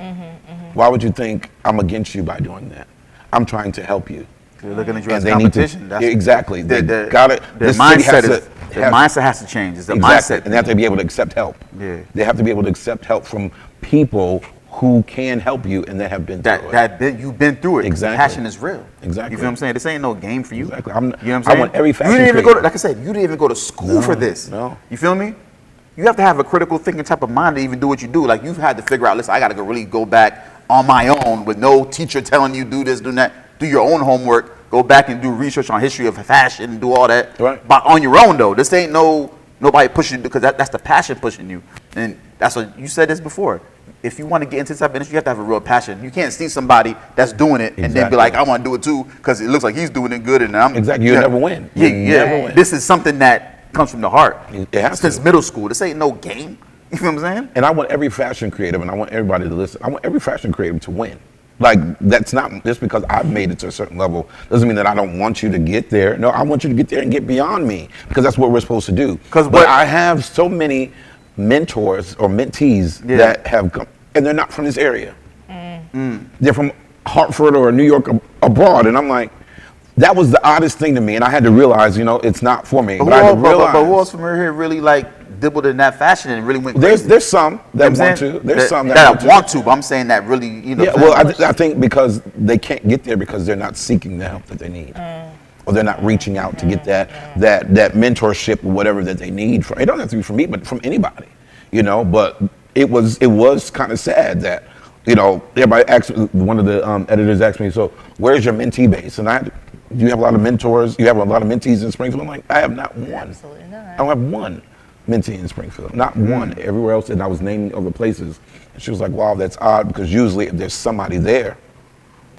why would you think I'm against you by doing that? I'm trying to help you. You're looking at you as competition. Exactly. Their mindset has to change. It's the mindset. And they have to be able to accept help. Yeah. They have to be able to accept help from people who can help you and that have been through it. You've been through it. Exactly. The passion is real. Exactly. You feel what I'm saying? This ain't no game for you. Exactly. You know what I'm saying? I want every fashion you didn't even go to, like I said, you didn't even go to school for this. No. You feel me? You have to have a critical thinking type of mind to even do what you do. Like, you've had to figure out, listen, I got to really go back on my own with no teacher telling you do this, do that. Do your own homework go back and do research on history of fashion and do all that. Right. But on your own though, this ain't nobody pushing you, because that's the passion pushing you. And that's what you said this before. If you want to get into this type of industry, you have to have a real passion. You can't see somebody that's doing it and then be like, I want to do it too, because it looks like he's doing it good, and I'm Exactly. You'll never win. Yeah, You'll yeah. never win. This is something that comes from the heart. It has Since to. middle school. This ain't no game. You know what I'm saying? And I want every fashion creative, and I want everybody to listen. I want every fashion creative to win. Like, that's not just because I've made it to a certain level doesn't mean that I don't want you to get there. No, I want you to get there and get beyond me, because that's what we're supposed to do. But I have so many mentors or mentees that have come, and they're not from this area. They're from Hartford or New York abroad, and I'm like, that was the oddest thing to me, and I had to realize, it's not for me. But I had to realize. But who else from here really like dabbled in that fashion and really went crazy? There's some that want to. There's some that want to, but I'm saying that really, Yeah, well, I think because they can't get there because they're not seeking the help that they need. Or they're not reaching out to get that mentorship or whatever that they need. It don't have to be from me, but from anybody. But it was kind of sad that, everybody asked, one of the editors asked me, so where's your mentee base? And do you have a lot of mentors? You have a lot of mentees in Springfield? I'm like, I have not one. Absolutely not. I don't have one mentee in Springfield, not one. Everywhere else, and I was naming other places. And she was like, wow, that's odd, because usually if there's somebody there,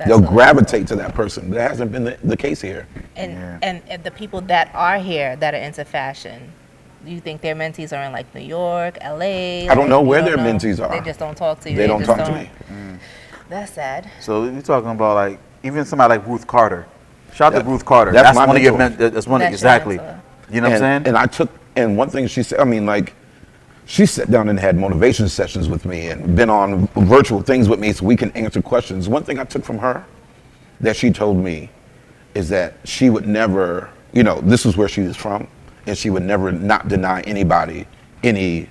they'll gravitate to that person. That hasn't been the case here. And the people that are here that are into fashion, do you think their mentees are in like New York, LA? I don't know where their mentees are. They just don't talk to you. They don't talk to me. That's sad. So we're talking about like even somebody like Ruth Carter. Shout out to Ruth Carter. That's my one of your mentor. That's one of That's your exactly. mentor. You know what I'm saying? And one thing she said, she sat down and had motivation sessions with me and been on virtual things with me so we can answer questions. One thing I took from her that she told me is that she would never, this is where she is from, and she would never not deny anybody any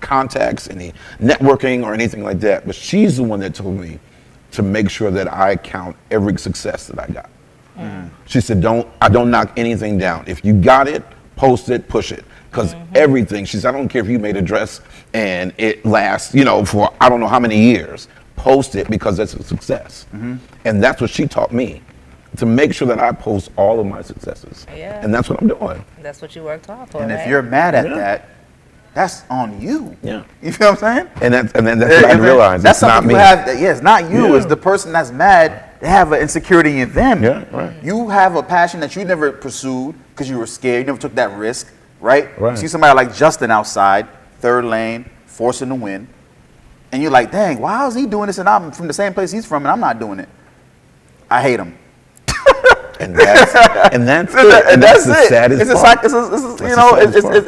contacts, any networking or anything like that. But she's the one that told me to make sure that I count every success that I got. She said, I don't knock anything down. If you got it, post it, push it. Because everything, she said, I don't care if you made a dress and it lasts, for I don't know how many years. Post it, because that's a success. And that's what she taught me, to make sure that I post all of my successes. Yeah. And that's what I'm doing. That's what you worked hard for. And if you're mad at that, that's on you. Yeah. You feel what I'm saying? And that's what I realized. That's it's not me. It's not you. It's the person that's mad. They have an insecurity in them. Yeah, right. You have a passion that you never pursued because you were scared. You never took that risk, right? Right. You see somebody like Justin outside, third lane, forcing the win, and you're like, dang, why is he doing this and I'm from the same place he's from and I'm not doing it? I hate him. And that's the saddest part.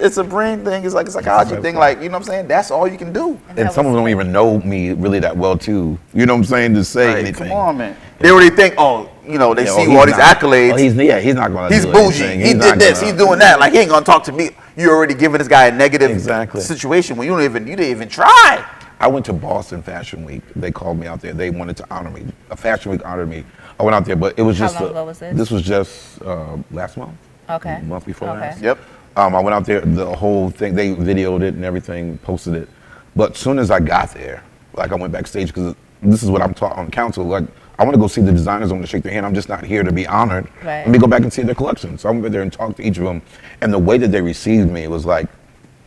It's a brain thing. It's like a psychology thing. Like, you know what I'm saying? That's all you can do. And some of them don't even know me really that well, too. You know what I'm saying? To say anything. Come on, man. They already think, they see all these accolades. He's not going to He's do bougie. anything. He did this. He's doing that. Like, he ain't going to talk to me. You already giving this guy a negative situation when you didn't even try. I went to Boston Fashion Week. They called me out there. They wanted to honor me. A Fashion Week honored me. I went out there, but it was just. How long ago was this? This was just last month. Okay. The month before last. Yep. I went out there. The whole thing. They videoed it and everything, posted it. But as soon as I got there, I went backstage because this is what I'm taught on council. I want to go see the designers. I want to shake their hand. I'm just not here to be honored. Right. Let me go back and see their collection. So I went there and talked to each of them, and the way that they received me was like,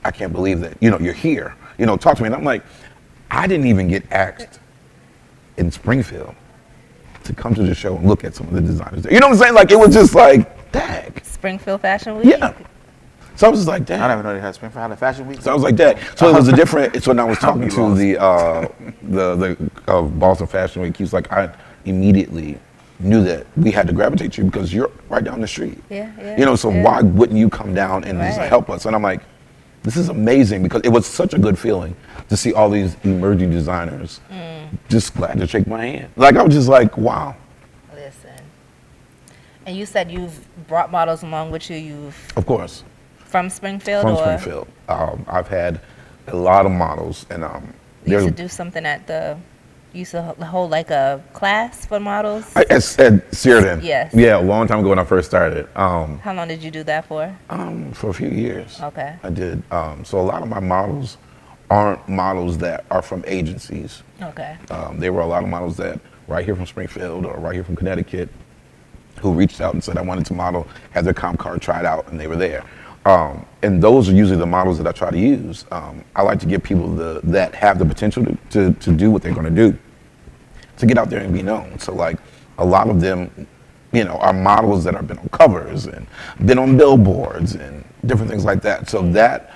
I can't believe that you're here. Talk to me. And I'm like, I didn't even get asked in Springfield to come to the show and look at some of the designers there. You know what I'm saying? Like, it was just like, dang. Springfield Fashion Week? Yeah. So I was just like, dang. I never know they had Springfield Fashion Week. So I was like, dang. So it was a different, so when I was talking to the Boston Fashion Week, he was like, I immediately knew that we had to gravitate to you because you're right down the street. Yeah. So why wouldn't you come down and just help us? And I'm like, this is amazing, because it was such a good feeling to see all these emerging designers just glad to shake my hand. Like, I was just like, wow. Listen. And you said you've brought models along with you. Of course. From Springfield? From Springfield. I've had a lot of models. And you used to do something you used to hold like a class for models? At Sheridan. Yes. Yeah, a long time ago when I first started. How long did you do that for? For a few years. Okay. I did. So a lot of my models aren't models that are from agencies. Okay. There were a lot of models that right here from Springfield or right here from Connecticut. who reached out and said, I wanted to model, had their comp card tried out, and they were there. And those are usually the models that I try to use. I like to give people that have the potential to do what they're going to do, to get out there and be known. So like a lot of them, are models that have been on covers and been on billboards and different things like that. So that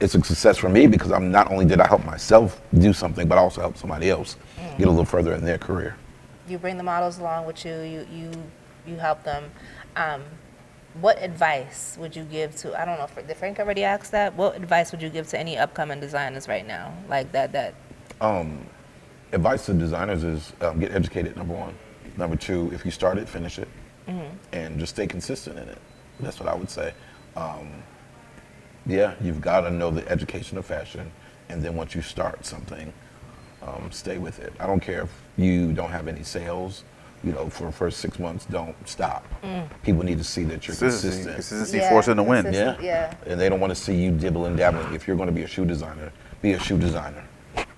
it's a success for me because I'm not only did I help myself do something, but I also help somebody else get a little further in their career. You bring the models along with you. You help them. What advice would you give to? I don't know if did Frank already asked that. What advice would you give to any upcoming designers right now, like that? Advice to designers is get educated. Number one. Number two, if you start it, finish it, and just stay consistent in it. That's what I would say. You've got to know the education of fashion, and then once you start something, stay with it. I don't care if you don't have any sales. For the first 6 months, don't stop. People need to see that you're consistent. Consistency forcing the win. Yeah. And they don't want to see you dibble and dabbling. If you're going to be a shoe designer, be a shoe designer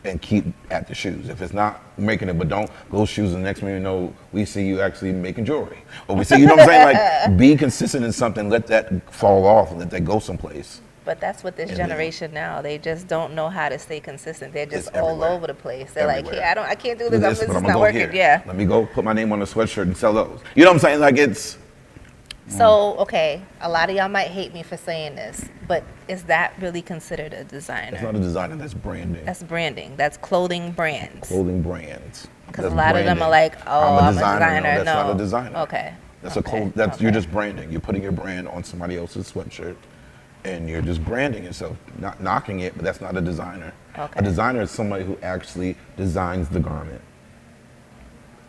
and keep at the shoes. If it's not making it, but don't go shoes, and the next thing you know, we see you actually making jewelry. Or we see, what I'm saying? Like, be consistent in something, let that fall off and let that go someplace. But that's what this generation now, they just don't know how to stay consistent. They're just all everywhere. over the place. They're Everywhere. like, I can't do this. This but is I'm not gonna go working. here. Yeah. Let me go put my name on a sweatshirt and sell those. You know what I'm saying? Like it's. So, okay, a lot of y'all might hate me for saying this, but is that really considered a designer? It's not a designer, that's branding. That's branding. That's clothing brands. Clothing brands. Because a lot of them are like, I'm a designer. No, that's not a designer. Okay. That's okay. You're just branding. You're putting your brand on somebody else's sweatshirt, and you're just branding yourself, not knocking it, but that's not a designer. Okay. A designer is somebody who actually designs the garment.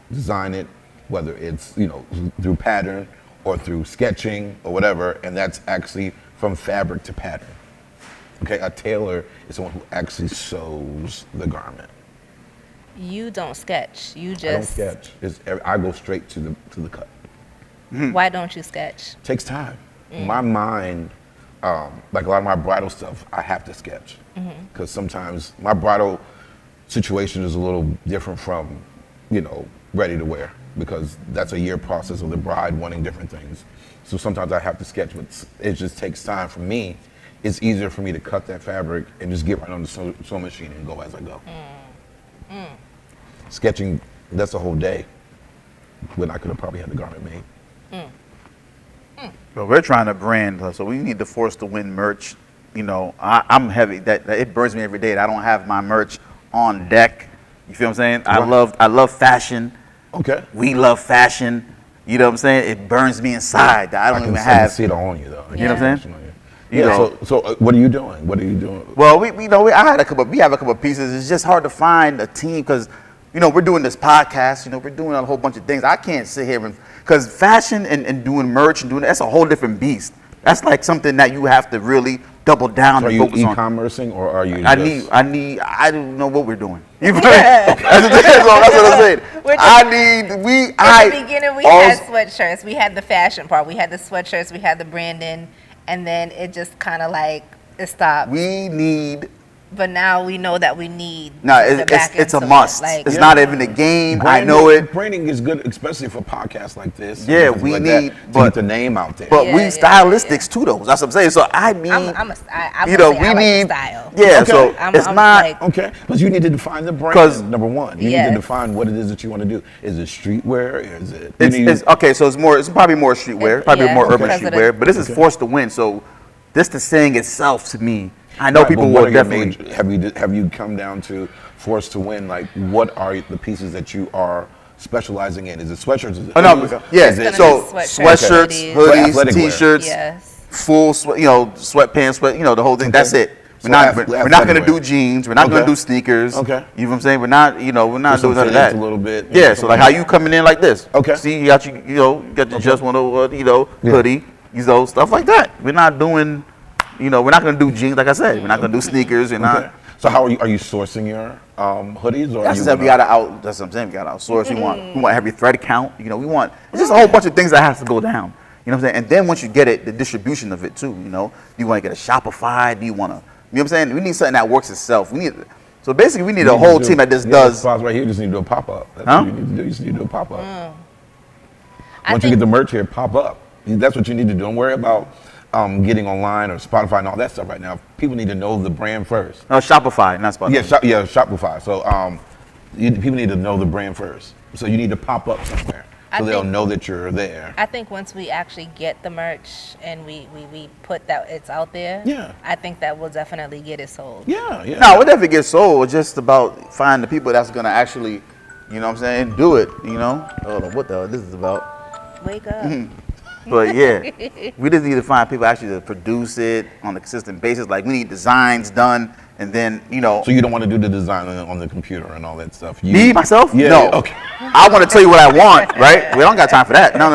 Design it, whether it's through pattern or through sketching or whatever, and that's actually from fabric to pattern. Okay, a tailor is someone who actually sews the garment. You don't sketch. You just. I don't sketch. I go straight to the cut. Why don't you sketch? Takes time. My mind, like a lot of my bridal stuff, I have to sketch because sometimes my bridal situation is a little different from, ready to wear, because that's a year process of the bride wanting different things. So sometimes I have to sketch, but it just takes time for me. It's easier for me to cut that fabric and just get right on the sewing machine and go as I go. Sketching, that's a whole day when I could have probably had the garment made. So we're trying to brand, so we need to force to win merch. I'm heavy. That it burns me every day that I don't have my merch on deck. You feel what I'm saying? Right. I love fashion. Okay. We love fashion. You know what I'm saying? It burns me inside that I don't even I have. can see it on you though. You know what I'm saying? So what are you doing? What are you doing? Well, we have a couple of pieces. It's just hard to find a team because, we're doing this podcast. We're doing a whole bunch of things. I can't sit here because fashion and doing merch and that's a whole different beast. That's like something that you have to really double down and focus on. Are you e-commercing or are you? I don't know what we're doing. That's what I'm saying. At the beginning, we had sweatshirts. We had the fashion part. We had the sweatshirts. We had the branding. And then it just kind of it stopped. But now we know that we need. No, it's a must. It's not even a game. Branding, I know it. Branding is good, especially for podcasts like this. Yeah, we need to get the name out there. But we stylistics too, though. That's what I'm saying. So I mean, we need style. Yeah, okay. so it's not okay. But you need to define the brand. Number one, you need to define what it is that you want to do. Is it streetwear? Is it? It's okay. So it's probably more streetwear, probably more urban streetwear. But this is forced to win. So this the saying itself to me. I know people will definitely. Have you come down to forced to win? Like, what are the pieces that you are specializing in? Is it sweatshirts? Is it sweatshirts, hoodies, t-shirts, full sweatpants, the whole thing. That's it. We're not going to do jeans. We're not going to do sneakers. Okay. You know what I'm saying? We're not doing none of that. A little bit. Yeah. So like how you coming in like this? Okay. See, you got the JUS10H, hoodie, stuff like that. We're not doing. We're not going to do jeans, like I said. We're not going to do sneakers. We're not. So how are you sourcing your hoodies? Or that's what I'm saying. We got to outsource. We want every thread count. We want. It's just a whole bunch of things that has to go down. You know what I'm saying? And then once you get it, the distribution of it too. Do you want to get a Shopify? Do you want to? You know what I'm saying? We need something that works itself. So basically, we need a whole team that just does. Spots right here. You just need to do a pop up. That's what you need to do. You just need to do a pop up. Once you get the merch here, pop up. That's what you need to do. Don't worry about getting online or Spotify and all that stuff right now. People need to know the brand first. No, Shopify, not Spotify. Yeah, Shopify. So people need to know the brand first. So you need to pop up somewhere so they'll know that you're there. I think once we actually get the merch and we put that it's out there, I think that will definitely get it sold. Yeah. No, whatever gets sold, it's just about finding the people that's gonna actually, you know what I'm saying, do it, you know? Hold on, what the hell this is about? Wake up. But yeah, we just need to find people actually to produce it on a consistent basis. Like we need designs done, and then So you don't want to do the design on the computer and all that stuff. Me myself? Yeah. No. Okay. I want to tell you what I want, right? We don't got time for that. No.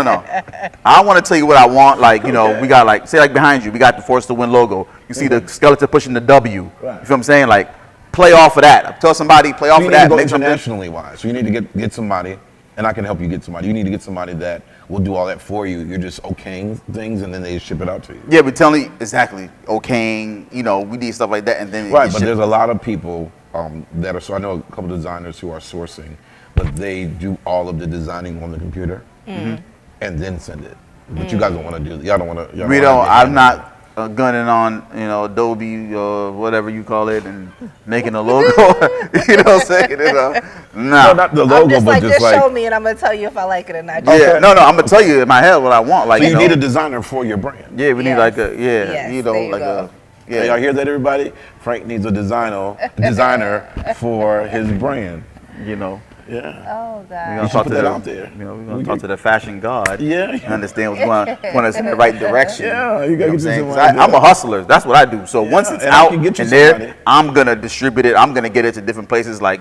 I want to tell you what I want. Like we got like say like behind you, we got the Force to Win logo. You see the skeleton pushing the W. Right. You feel what I'm saying? Like play off of that. Tell somebody play off of that. Go internationally wise. So you need to get somebody. And I can help you get somebody. You need to get somebody that will do all that for you. You're just okaying things, and then they ship it out to you. Yeah, but tell me exactly okaying. We need stuff like that, and then right. But there's a lot of people that are. So I know a couple of designers who are sourcing, but they do all of the designing on the computer, and then send it. But you guys don't want to do. Y'all don't want to. We don't. I'm not gunning on Adobe or whatever you call it and making a logo. You know what I'm saying? No, not the logo, but just show me and I'm gonna tell you if I like it or not. Yeah, no, I'm gonna tell you in my head what I want. Like so you need a designer for your brand. Yeah, we need like a Y'all hear that, everybody? Frank needs a designer for his brand. Yeah. Oh God. We're gonna talk to that out there. We're gonna talk to the fashion god. Yeah. Understand what's going point us in the right direction. Yeah, you gotta get somebody. I'm a hustler. That's what I do. So once it's out and there, I'm gonna distribute it. I'm gonna get it to different places. Like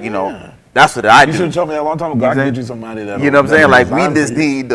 that's what I do. You should have told me that a long time ago. I can get you somebody that. You know what I'm saying? Like we just need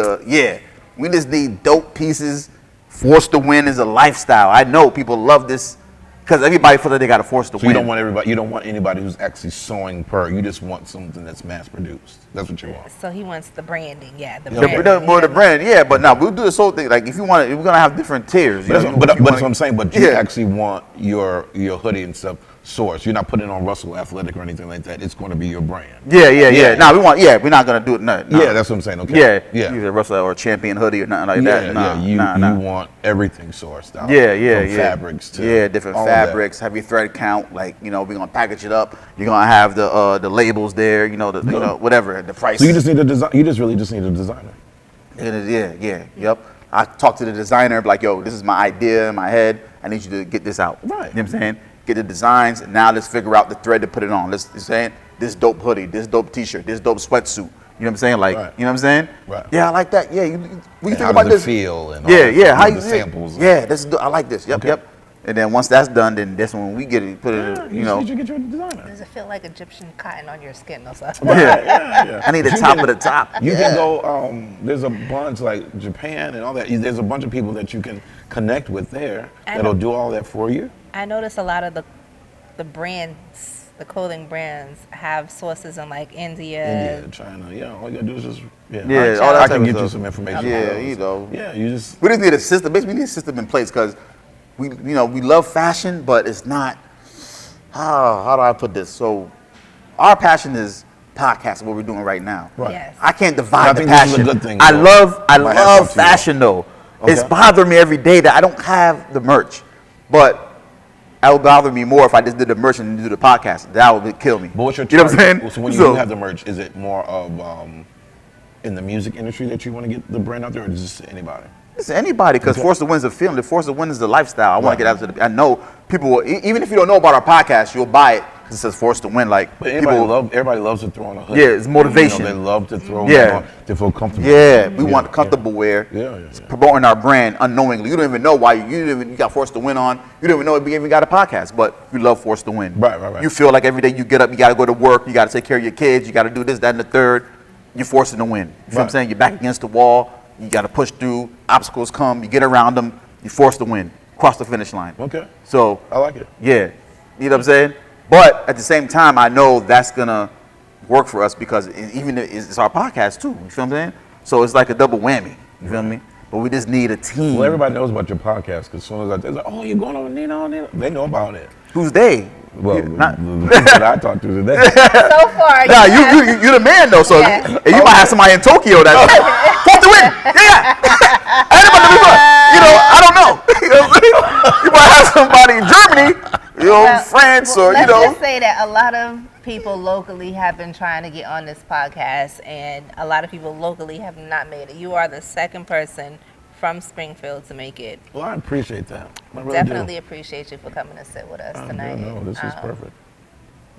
we just need dope pieces. Force to Win is a lifestyle. I know people love this. Because everybody feels like they got to force to win. You don't want everybody. You don't want anybody who's actually sewing per. You just want something that's mass produced. That's what you want. So he wants the branding, the brand, yeah. But now we'll do this whole thing. Like if you want it, we're gonna have different tiers. But that's what I'm saying. But you actually want your hoodie and stuff sourced. You're not putting it on Russell Athletic or anything like that. It's going to be your brand. Yeah. No, we want. Yeah, we're not gonna do it. No. Yeah, that's what I'm saying. Okay. Yeah. Either Russell or Champion hoodie or nothing like that. You want everything sourced out. From fabrics to different fabrics, heavy thread count. Like we're gonna package it up. You're gonna have the labels there. Whatever the price. So you just need a design. You just really just need a designer. Yep. I talk to the designer like, yo, this is my idea in my head. I need you to get this out. Right. You know what I'm saying? Get the designs. And now let's figure out the thread to put it on. This dope hoodie, this dope T-shirt, this dope sweatsuit. You know what I'm saying? Like, you know what I'm saying? Right. Yeah, I like that. Yeah, we think how about does this. It feel and How you the samples. Yeah, I like this. Yep. And then once that's done, then that's when we get it. Put it. You get your designer. Does it feel like Egyptian cotton on your skin or something? Yeah. I need the top of the top. You can go. There's a bunch like Japan and all that. There's a bunch of people that you can connect with there that'll do all that for you. I notice a lot of the brands, the clothing brands, have sources in like India, China. Yeah, all you gotta do is just I can get you some information. We just need a system. Basically, we need a system in place because we love fashion, but it's not. How do I put this? So, our passion is podcast. What we're doing right now. Right. Yes. I can't divide the this passion. is a good thing, I love fashion though. Okay. It's bothering me every day that I don't have the merch, but. That would bother me more if I just did the merch and do the podcast. That would kill me. But what's your you know what I'm saying? So when you do have the merch, is it more of in the music industry that you want to get the brand out there, or is this anybody? It's anybody, because Force to Win is a feeling. The Force to Win is the lifestyle. I want to get out to I know people will, even if you don't know about our podcast, you'll buy it because it says Force to Win. Like, but everybody loves to throw on a hoodie. Yeah, it's motivation. They love to throw on to feel comfortable. Yeah, we want comfortable wear. It's promoting our brand unknowingly. You don't even know why you got Force to Win on. You don't even know we even got a podcast, but we love Force to Win. Right. You feel like every day you get up, you got to go to work, you got to take care of your kids, you got to do this, that, and the third. You're forcing to win. You feel what I'm saying? You're back against the wall. You got to push through. Obstacles come. You get around them. You're forced to win. Cross the finish line. Okay. So I like it. Yeah. You know what I'm saying? But at the same time, I know that's gonna work for us because even it's our podcast too. You feel what I'm saying? So it's like a double whammy. You feel me? But we just need a team. Well, everybody knows about your podcast because as soon as they're like, oh, you're going on Nino, they know about it. Who's they? Well, the people that I talked to today. So far, you're the man though. So and you might have somebody in Tokyo that. to win. Yeah. I ain't about to be fun. You know, I don't know. You know what I'm saying? You might have somebody in Germany, you know, France, or, you let's know. just say that a lot of people locally have been trying to get on this podcast, and a lot of people locally have not made it. You are the second person from Springfield to make it. Well, I appreciate that. I really Definitely do. appreciate you for coming to sit with us Yeah, tonight. no, this is perfect.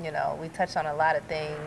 You know, we touched on a lot of things.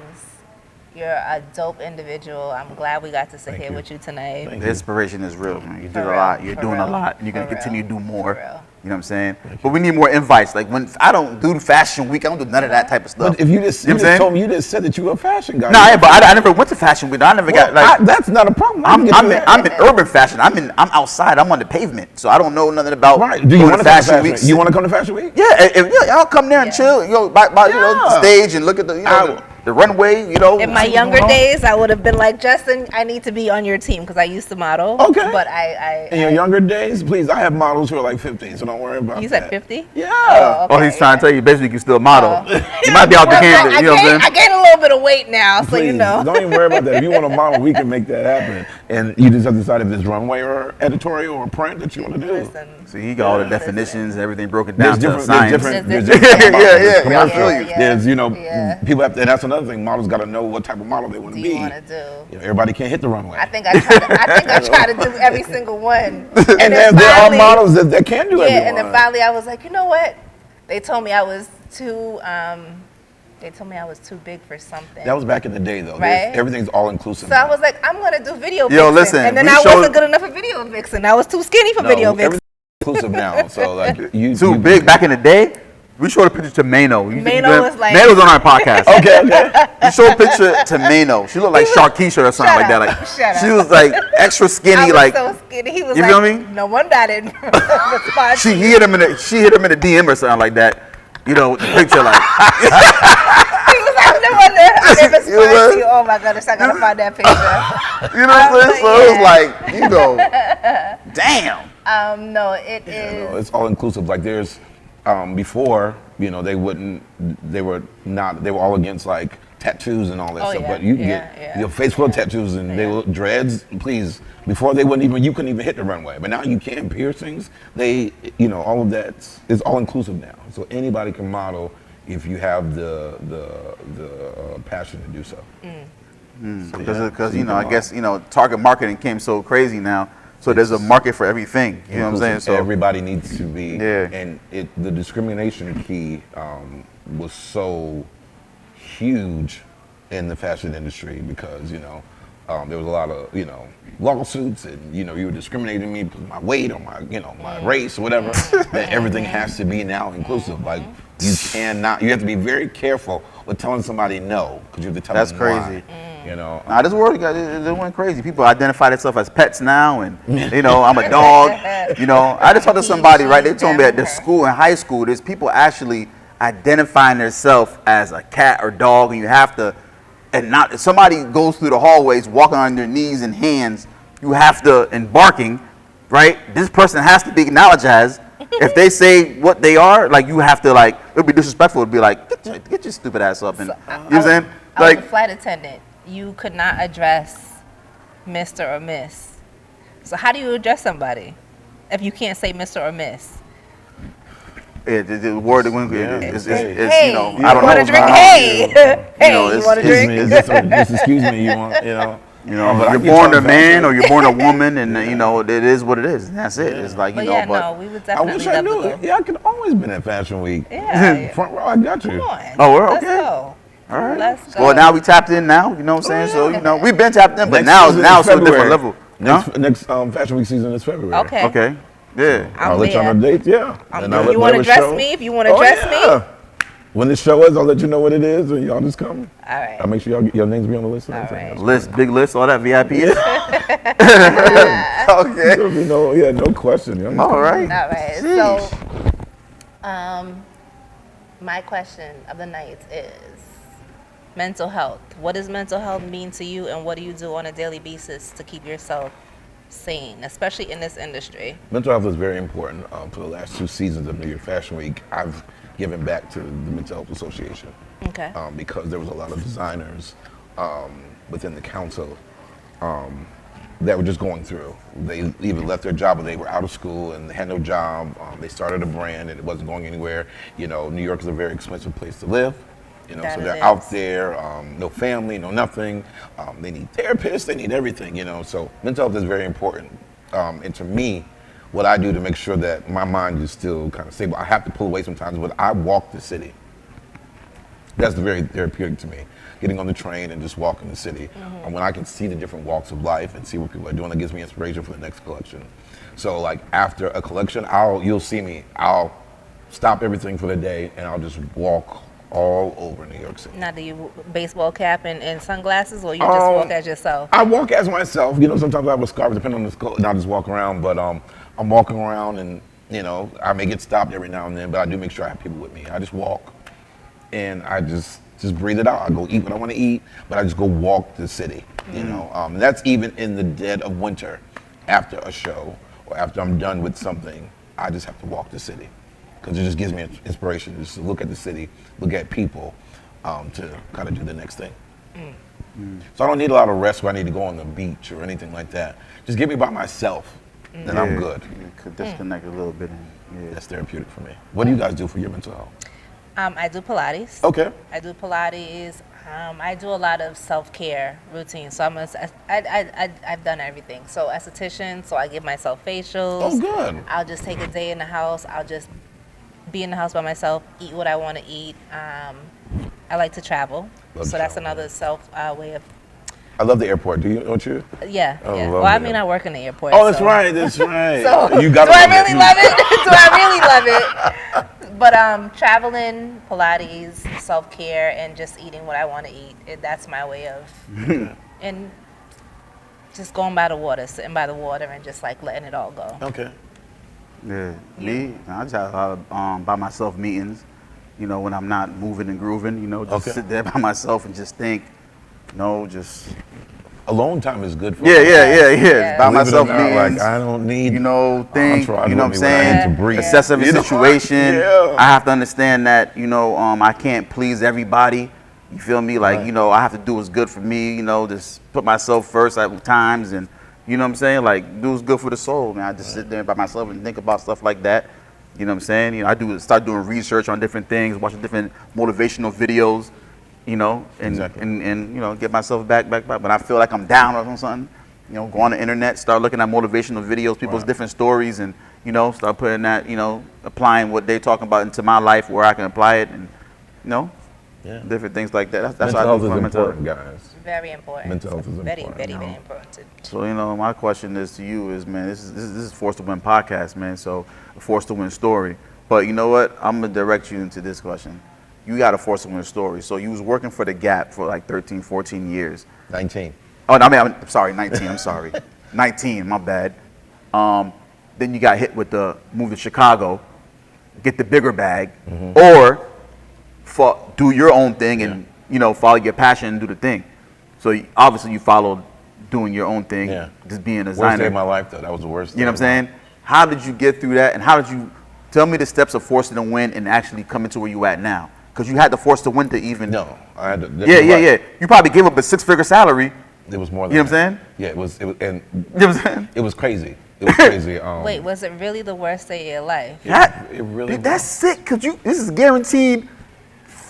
You're a dope individual. I'm glad we got to sit Thank here you. with you tonight. Thank The inspiration is real, man. You did For a real. lot. You're For doing real. a lot. And you're going For to continue to do real. more. For real. You know what I'm saying? But we need more invites. Like, when I don't do Fashion Week, I don't do none of that type of stuff. But if you just, You know what I'm saying? told me, you just said that you were a fashion guy. Nah, yeah, but I never went to Fashion Week. I never got, like, that's not a problem. I'm in urban fashion. I'm outside. I'm on the pavement. So I don't know nothing about Right. Do you going want to to Fashion Fashion Week. Week? You want to come to Fashion Week? Yeah, yeah, I'll come there and chill, you know, by you know, the Yeah. stage and look at the, you know, the runway, you know. In my see what's younger going on. days, I would have been like, Justin, I need to be on your team because I used to model. Okay. But In your younger days, please, I have models who are like 50, so don't worry about that. You said 50? Yeah. Oh, Oh, he's trying to tell you basically you can still model. You might be out the can, you know what I'm saying? I gained a little bit of weight now, so you Please, know. don't even worry about that. If you want to model, we can make that happen. And you just have to decide if it's runway or editorial or print that you want to do. Listen, See, he got all the definitions, everything broken down to There's science. different There's type of models. Yeah, There's yeah, I commercial. feel you. There's, you know, Yeah. people have to, and that's another thing. Models got to know what type of model they want do to you be. want to do? You know, everybody can't hit the runway. I think I try to do every single one. and then there are finally- models that can do Yeah, everyone. and then finally I was like, you know what? They told me I was too. They told me I was too big for something. That was back in the day, though. Right? Everything's all inclusive. So I was like, I'm gonna do video vixen. Yo, listen, and then we I showed- wasn't good enough for video vixen. I was too skinny for video vixen. Everything's inclusive now. So like you Too big back in the day. We showed a picture to Mano. Mano was like- Mano's on our podcast. okay. We showed a picture to Mano. She looked like Sharkeisha or something Shut like that. up. Like Shut she up. was like extra I skinny, was like so skinny. He was you like, feel me? no wonder I didn't respond. she hit him in the DM or something like that. You know, with the picture like He was like, no wonder I didn't respond You know what? to you. Oh my goodness, I gotta find that picture. you know what I'm saying? So it was Yeah. like, you know, damn. No, it is. No, it's all inclusive. Like there's before, you know, they were all against like tattoos and all that Oh, stuff. yeah, But you can yeah, get yeah. your face full of tattoos and they look dreads. Please, before you couldn't even hit the runway. But now you can piercings. All of that is all inclusive now. So anybody can model if you have the passion to do so. Because you know, I guess, you know, target marketing came so crazy now. So there's a market for everything. You know what I'm saying? So everybody needs to be. Yeah. And the discrimination key was so huge in the fashion industry because there was a lot of lawsuits and you were discriminating me because of my weight or my race or whatever. That everything has to be now inclusive. Like you have to be very careful with telling somebody no because you have to tell That's them crazy. why. Nah, this world it went crazy. People identify themselves as pets now, and I'm a dog. I just talked to somebody, right? They told me at the school in high school, there's people actually identifying themselves as a cat or dog, and you have to. And not if somebody goes through the hallways walking on their knees and hands, you have to and barking, right? This person has to be acknowledged as. If they say what they are, like you have to like it'd be disrespectful to be like get your stupid ass up and you know what I'm saying? I was a Like flight attendant. You could not address Mr. or Miss. So how do you address somebody if you can't say Mr. or Miss? the word that went is Hey, I don't want know. to drink? Hey, hey, you want to it's- drink? Just excuse me. You want but I you're can born talk a man fast. or you're born a woman, and it is what it is. And that's it. It's like But no, we would I wish definitely I love knew to it. go. Yeah, I could always been at Fashion Week. Yeah. Front row, I got you. Come on. Oh, we're Let's okay. go. All right. Let's go. Well, now we tapped in now. You know what I'm saying? So we've been tapped in, but Next now season now is it's a different February. level. Next Fashion Week season is February. Okay. Okay. Yeah. I'll let you on the date. Yeah. And I'll let You want to whatever dress show- me? If you want to dress me? yeah. When the show is, I'll let you know what it is, and y'all just come. All right. I'll make sure your names be on the list. And All everything. right. List, big list, all that VIP. Okay. There'll be no question. You know? All right. All right. So, my question of the night is mental health. What does mental health mean to you, and what do you do on a daily basis to keep yourself sane, especially in this industry? Mental health is very important. For the last 2 seasons of New York Fashion Week, I've given back to the Mental Health Association. Okay. Because there was a lot of designers within the council that were just going through. They either left their job or they were out of school and they had no job. They started a brand and it wasn't going anywhere. You know, New York is a very expensive place to live. You know, That so it they're is. out there, no family, no nothing. They need therapists, they need everything, you know. So mental health is very important. And to me, what I do to make sure that my mind is still kind of stable, I have to pull away sometimes, but I walk the city. That's very therapeutic to me. Getting on the train and just walking the city. And when I can see the different walks of life and see what people are doing, that gives me inspiration for the next collection. So like after a collection, you'll see me, I'll stop everything for the day and I'll just walk all over New York City. Now, do you baseball cap and sunglasses, or you just walk as yourself? I walk as myself. You know, sometimes I have a scarf, depending on the school, and I just walk around. But I'm walking around, and you know, I may get stopped every now and then, but I do make sure I have people with me. I just walk, and I just breathe it out. I go eat what I want to eat, but I just go walk the city. You know, that's even in the dead of winter, after a show or after I'm done with something. I just have to walk the city. Because it just gives me inspiration just to look at the city, look at people, to kind of do the next thing. So I don't need a lot of rest where I need to go on the beach or anything like that. Just get me by myself, then I'm good. You could disconnect a little bit. That's therapeutic for me. What do you guys do for your mental health? I do Pilates. Okay. I do Pilates. I do a lot of self-care routines. So I've done everything. So esthetician, so I give myself facials. Oh, good. I'll just take a day in the house. I'll just be in the house by myself, eat what I want to eat. I like to travel. Love So that's travel. another way of, I love the airport. Do you? Don't you? yeah. Oh, yeah. love Well, I it. mean, I work in the airport. Oh, that's so. right. That's right. So, You got do I really love it? Do I really love it? But traveling, Pilates, self-care, and just eating what I want to eat. That's my way of, and just going by the water, sitting by the water, and just like letting it all go. Okay. Yeah, me, I just have a lot of by myself meetings, you know, when I'm not moving and grooving, you know, just Okay. sit there by myself and just think, you know, just Alone time is good for yeah, me. Yeah. by Believe it or myself not, meetings. like I don't need you know, think, entourage you know what I'm with me when I need saying? to breathe. Assess every You know? situation. Yeah. I have to understand that, you know, I can't please everybody. You feel me? Like, Right. you know, I have to do what's good for me, you know, just put myself first at times and, you know what I'm saying? Like, do what's good for the soul, man. I just sit there by myself and think about stuff like that. You know what I'm saying? You know, I start doing research on different things, watching different motivational videos, you know, and Exactly. and you know, get myself back. When I feel like I'm down or something, you know, go on the internet, start looking at motivational videos, people's Right. different stories, and you know, start putting that, you know, applying what they're talking about into my life where I can apply it, and you know, Yeah. different things like that. That's Mental what I health do is for my mental health. important, guys. Very important. Mental health is very, important, very, you very know. important. So, you know, my question is to you is, man, this is Forced to Win podcast, man. So, a Forced to Win story. But you know what? I'm gonna direct you into this question. You got a Forced to Win story. So you was working for the Gap for like 13, 14 years. 19. Oh, no, I'm sorry, 19. I'm sorry, 19. My bad. Then you got hit with the move to Chicago, get the bigger bag, or do your own thing and you know follow your passion and do the thing. So obviously you followed doing your own thing, Yeah. just being a Worst day designer. of my life, though. That was the worst. You know what I'm day of saying? How did you get through that, and how did you tell me the steps of Forced to Win and actually coming to where you at now? Because you had to Forced to Win to even. my life. No, I had to. Yeah. You probably gave up a 6-figure salary. It was more than. You know what I'm that. saying? Yeah, it was, and You know what I'm saying? it was crazy. It was crazy. Wait, was it really the worst day of your life? That, it really that's was. sick. Cause this is guaranteed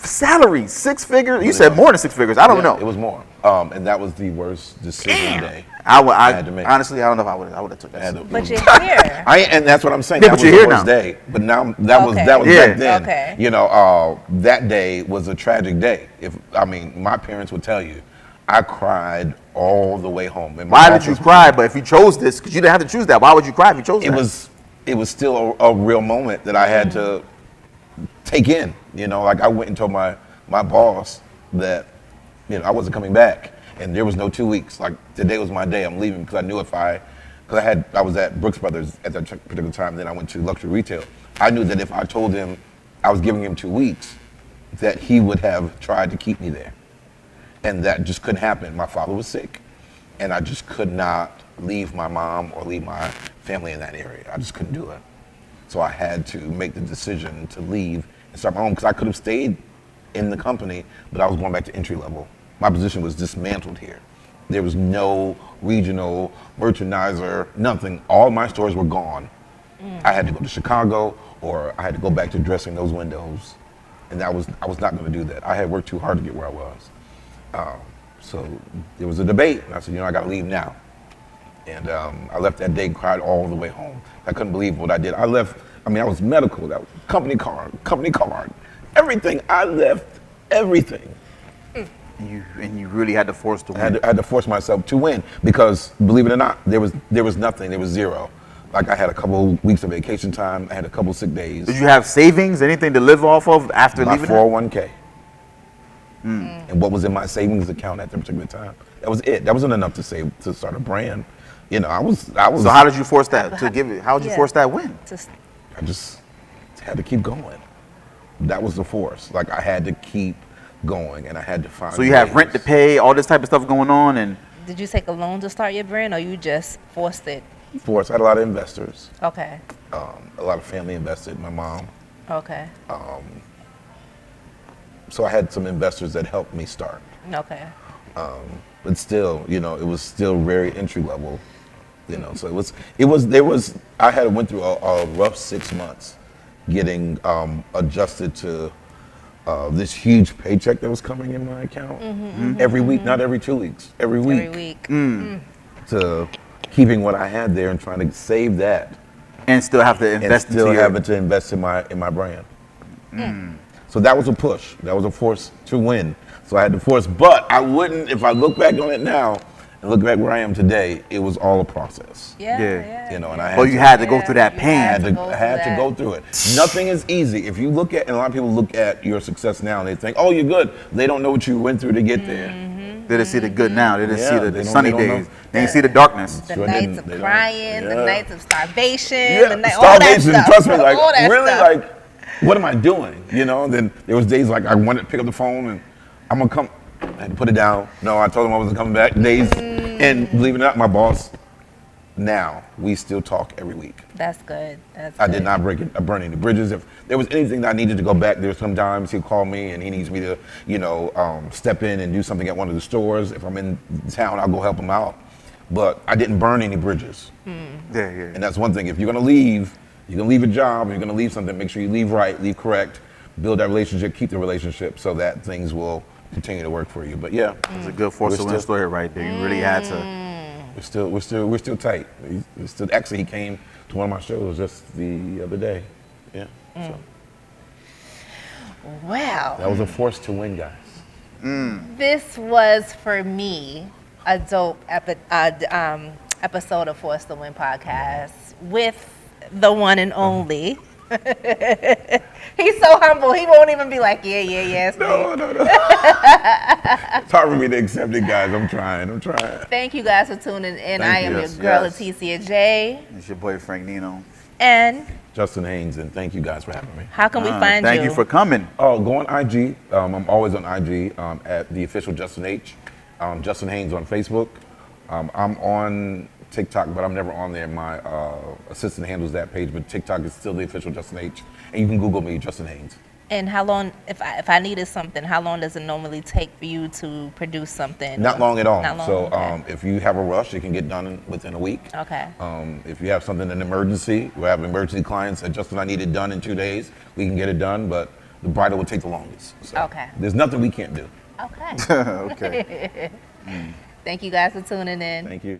salary, 6 figures. You Really said was. more than 6 figures. I don't Yeah, know. It was more, and that was the worst decision day. I had to make. honestly, I don't know if I would have took I had that. to- But you're here. And that's what I'm saying. Yeah, That but was you're the here worst now. day. But now that was Okay. Yeah. back then. Okay. You know, that day was a tragic day. My parents would tell you, I cried all the way home. And my Why mom did you was- cry? But if you chose this, because you didn't have to choose that, why would you cry if you chose that? It was still a real moment that I had to take in. You know, like I went and told my boss that, you know, I wasn't coming back, and there was no 2 weeks. Like today was my day. I'm leaving because I knew because I was at Brooks Brothers at that particular time. Then I went to luxury retail. I knew that if I told him I was giving him 2 weeks, that he would have tried to keep me there, and that just couldn't happen. My father was sick, and I just could not leave my mom or leave my family in that area. I just couldn't do it. So I had to make the decision to leave and start my own, because I could have stayed in the company, but I was going back to entry level. My position was dismantled here. There was no regional merchandiser, nothing. All my stores were gone. I had to go to Chicago, or I had to go back to dressing those windows, and I was not going to do that. I had worked too hard to get where I was. So there was a debate, and I said, I got to leave now. And I left that day, cried all the way home. I couldn't believe what I did. I left. I was medical. That was company card, everything. I left everything. And you really had to force to win. I had to force myself to win because, believe it or not, there was nothing. There was zero. Like I had a couple weeks of vacation time. I had a couple sick days. Did you have savings, anything to live off of after my leaving? 401k. And what was in my savings account at that particular time. That was it. That wasn't enough to save to start a brand. I was. So how did you force that to give it? How did you force that win? I just had to keep going. That was the force. Like I had to keep going, and I had to find. So you have rent to pay, all this type of stuff going on, and. Did you take a loan to start your brand, or you just forced it? Forced. I had a lot of investors. Okay. A lot of family invested. My mom. Okay. So I had some investors that helped me start. Okay. But still, it was still very entry level. So there was. I had went through a rough 6 months, getting adjusted to this huge paycheck that was coming in my account every week, not every 2 weeks, every week. Every week. To keeping what I had there and trying to save that, and still have to invest to invest in my brand. So that was a push. That was a force to win. So I had to force, but I wouldn't. If I look back on it now and look back where I am today, it was all a process. Yeah. And I had to go through that pain. I had to go through it. Nothing is easy. If you look at, and a lot of people look at your success now and they think, oh, you're good. They don't know what you went through to get there. They didn't see the good now. They didn't see the sunny days. They didn't see the darkness. The nights of crying, the nights of starvation, starvation. Trust me, like really, stuff. like what am I doing? Then there was days like I wanted to pick up the phone and I'm gonna come. I had to put it down. No, I told him I wasn't coming back. Days, and believe it or not, my boss. Now we still talk every week. That's good. I did not burn any bridges. If there was anything that I needed to go back, there's sometimes he'll call me and he needs me to, step in and do something at one of the stores. If I'm in town, I'll go help him out. But I didn't burn any bridges. Yeah. And that's one thing. If you're gonna leave, you're gonna leave a job. You're gonna leave something. Make sure you leave right, leave correct, build that relationship, keep the relationship, so that things will continue to work for you. But yeah, it's a good force to win story right there. You really had to. We're still tight. Actually, he came to one of my shows just the other day. Yeah. So. Wow. That was a force to win, guys. This was for me a dope episode of Force to Win podcast with the one and only. He's so humble. He won't even be like, yeah. No. It's hard for me to accept it, guys. I'm trying. Thank you guys for tuning in. Thank I am you. your girl, Leticia J. It's your boy, Frank Nino. And Justin Haynes, and thank you guys for having me. how can we find you? Thank you for coming. Oh, go on IG. I'm always on IG at the official Justin H. Justin Haynes on Facebook. I'm on TikTok, but I'm never on there. My assistant handles that page, but TikTok is still the official Justin H. And you can Google me, Justin Haynes. And how long, if I needed something, how long does it normally take for you to produce something? Not long at all. Not long, So okay. if you have a rush, it can get done within a week. Okay. If you have something, an emergency, we have emergency clients that Justin, I need it done in 2 days. We can get it done, but the bridal will take the longest. So Okay. There's nothing we can't do. Okay. Okay. Thank you guys for tuning in. Thank you.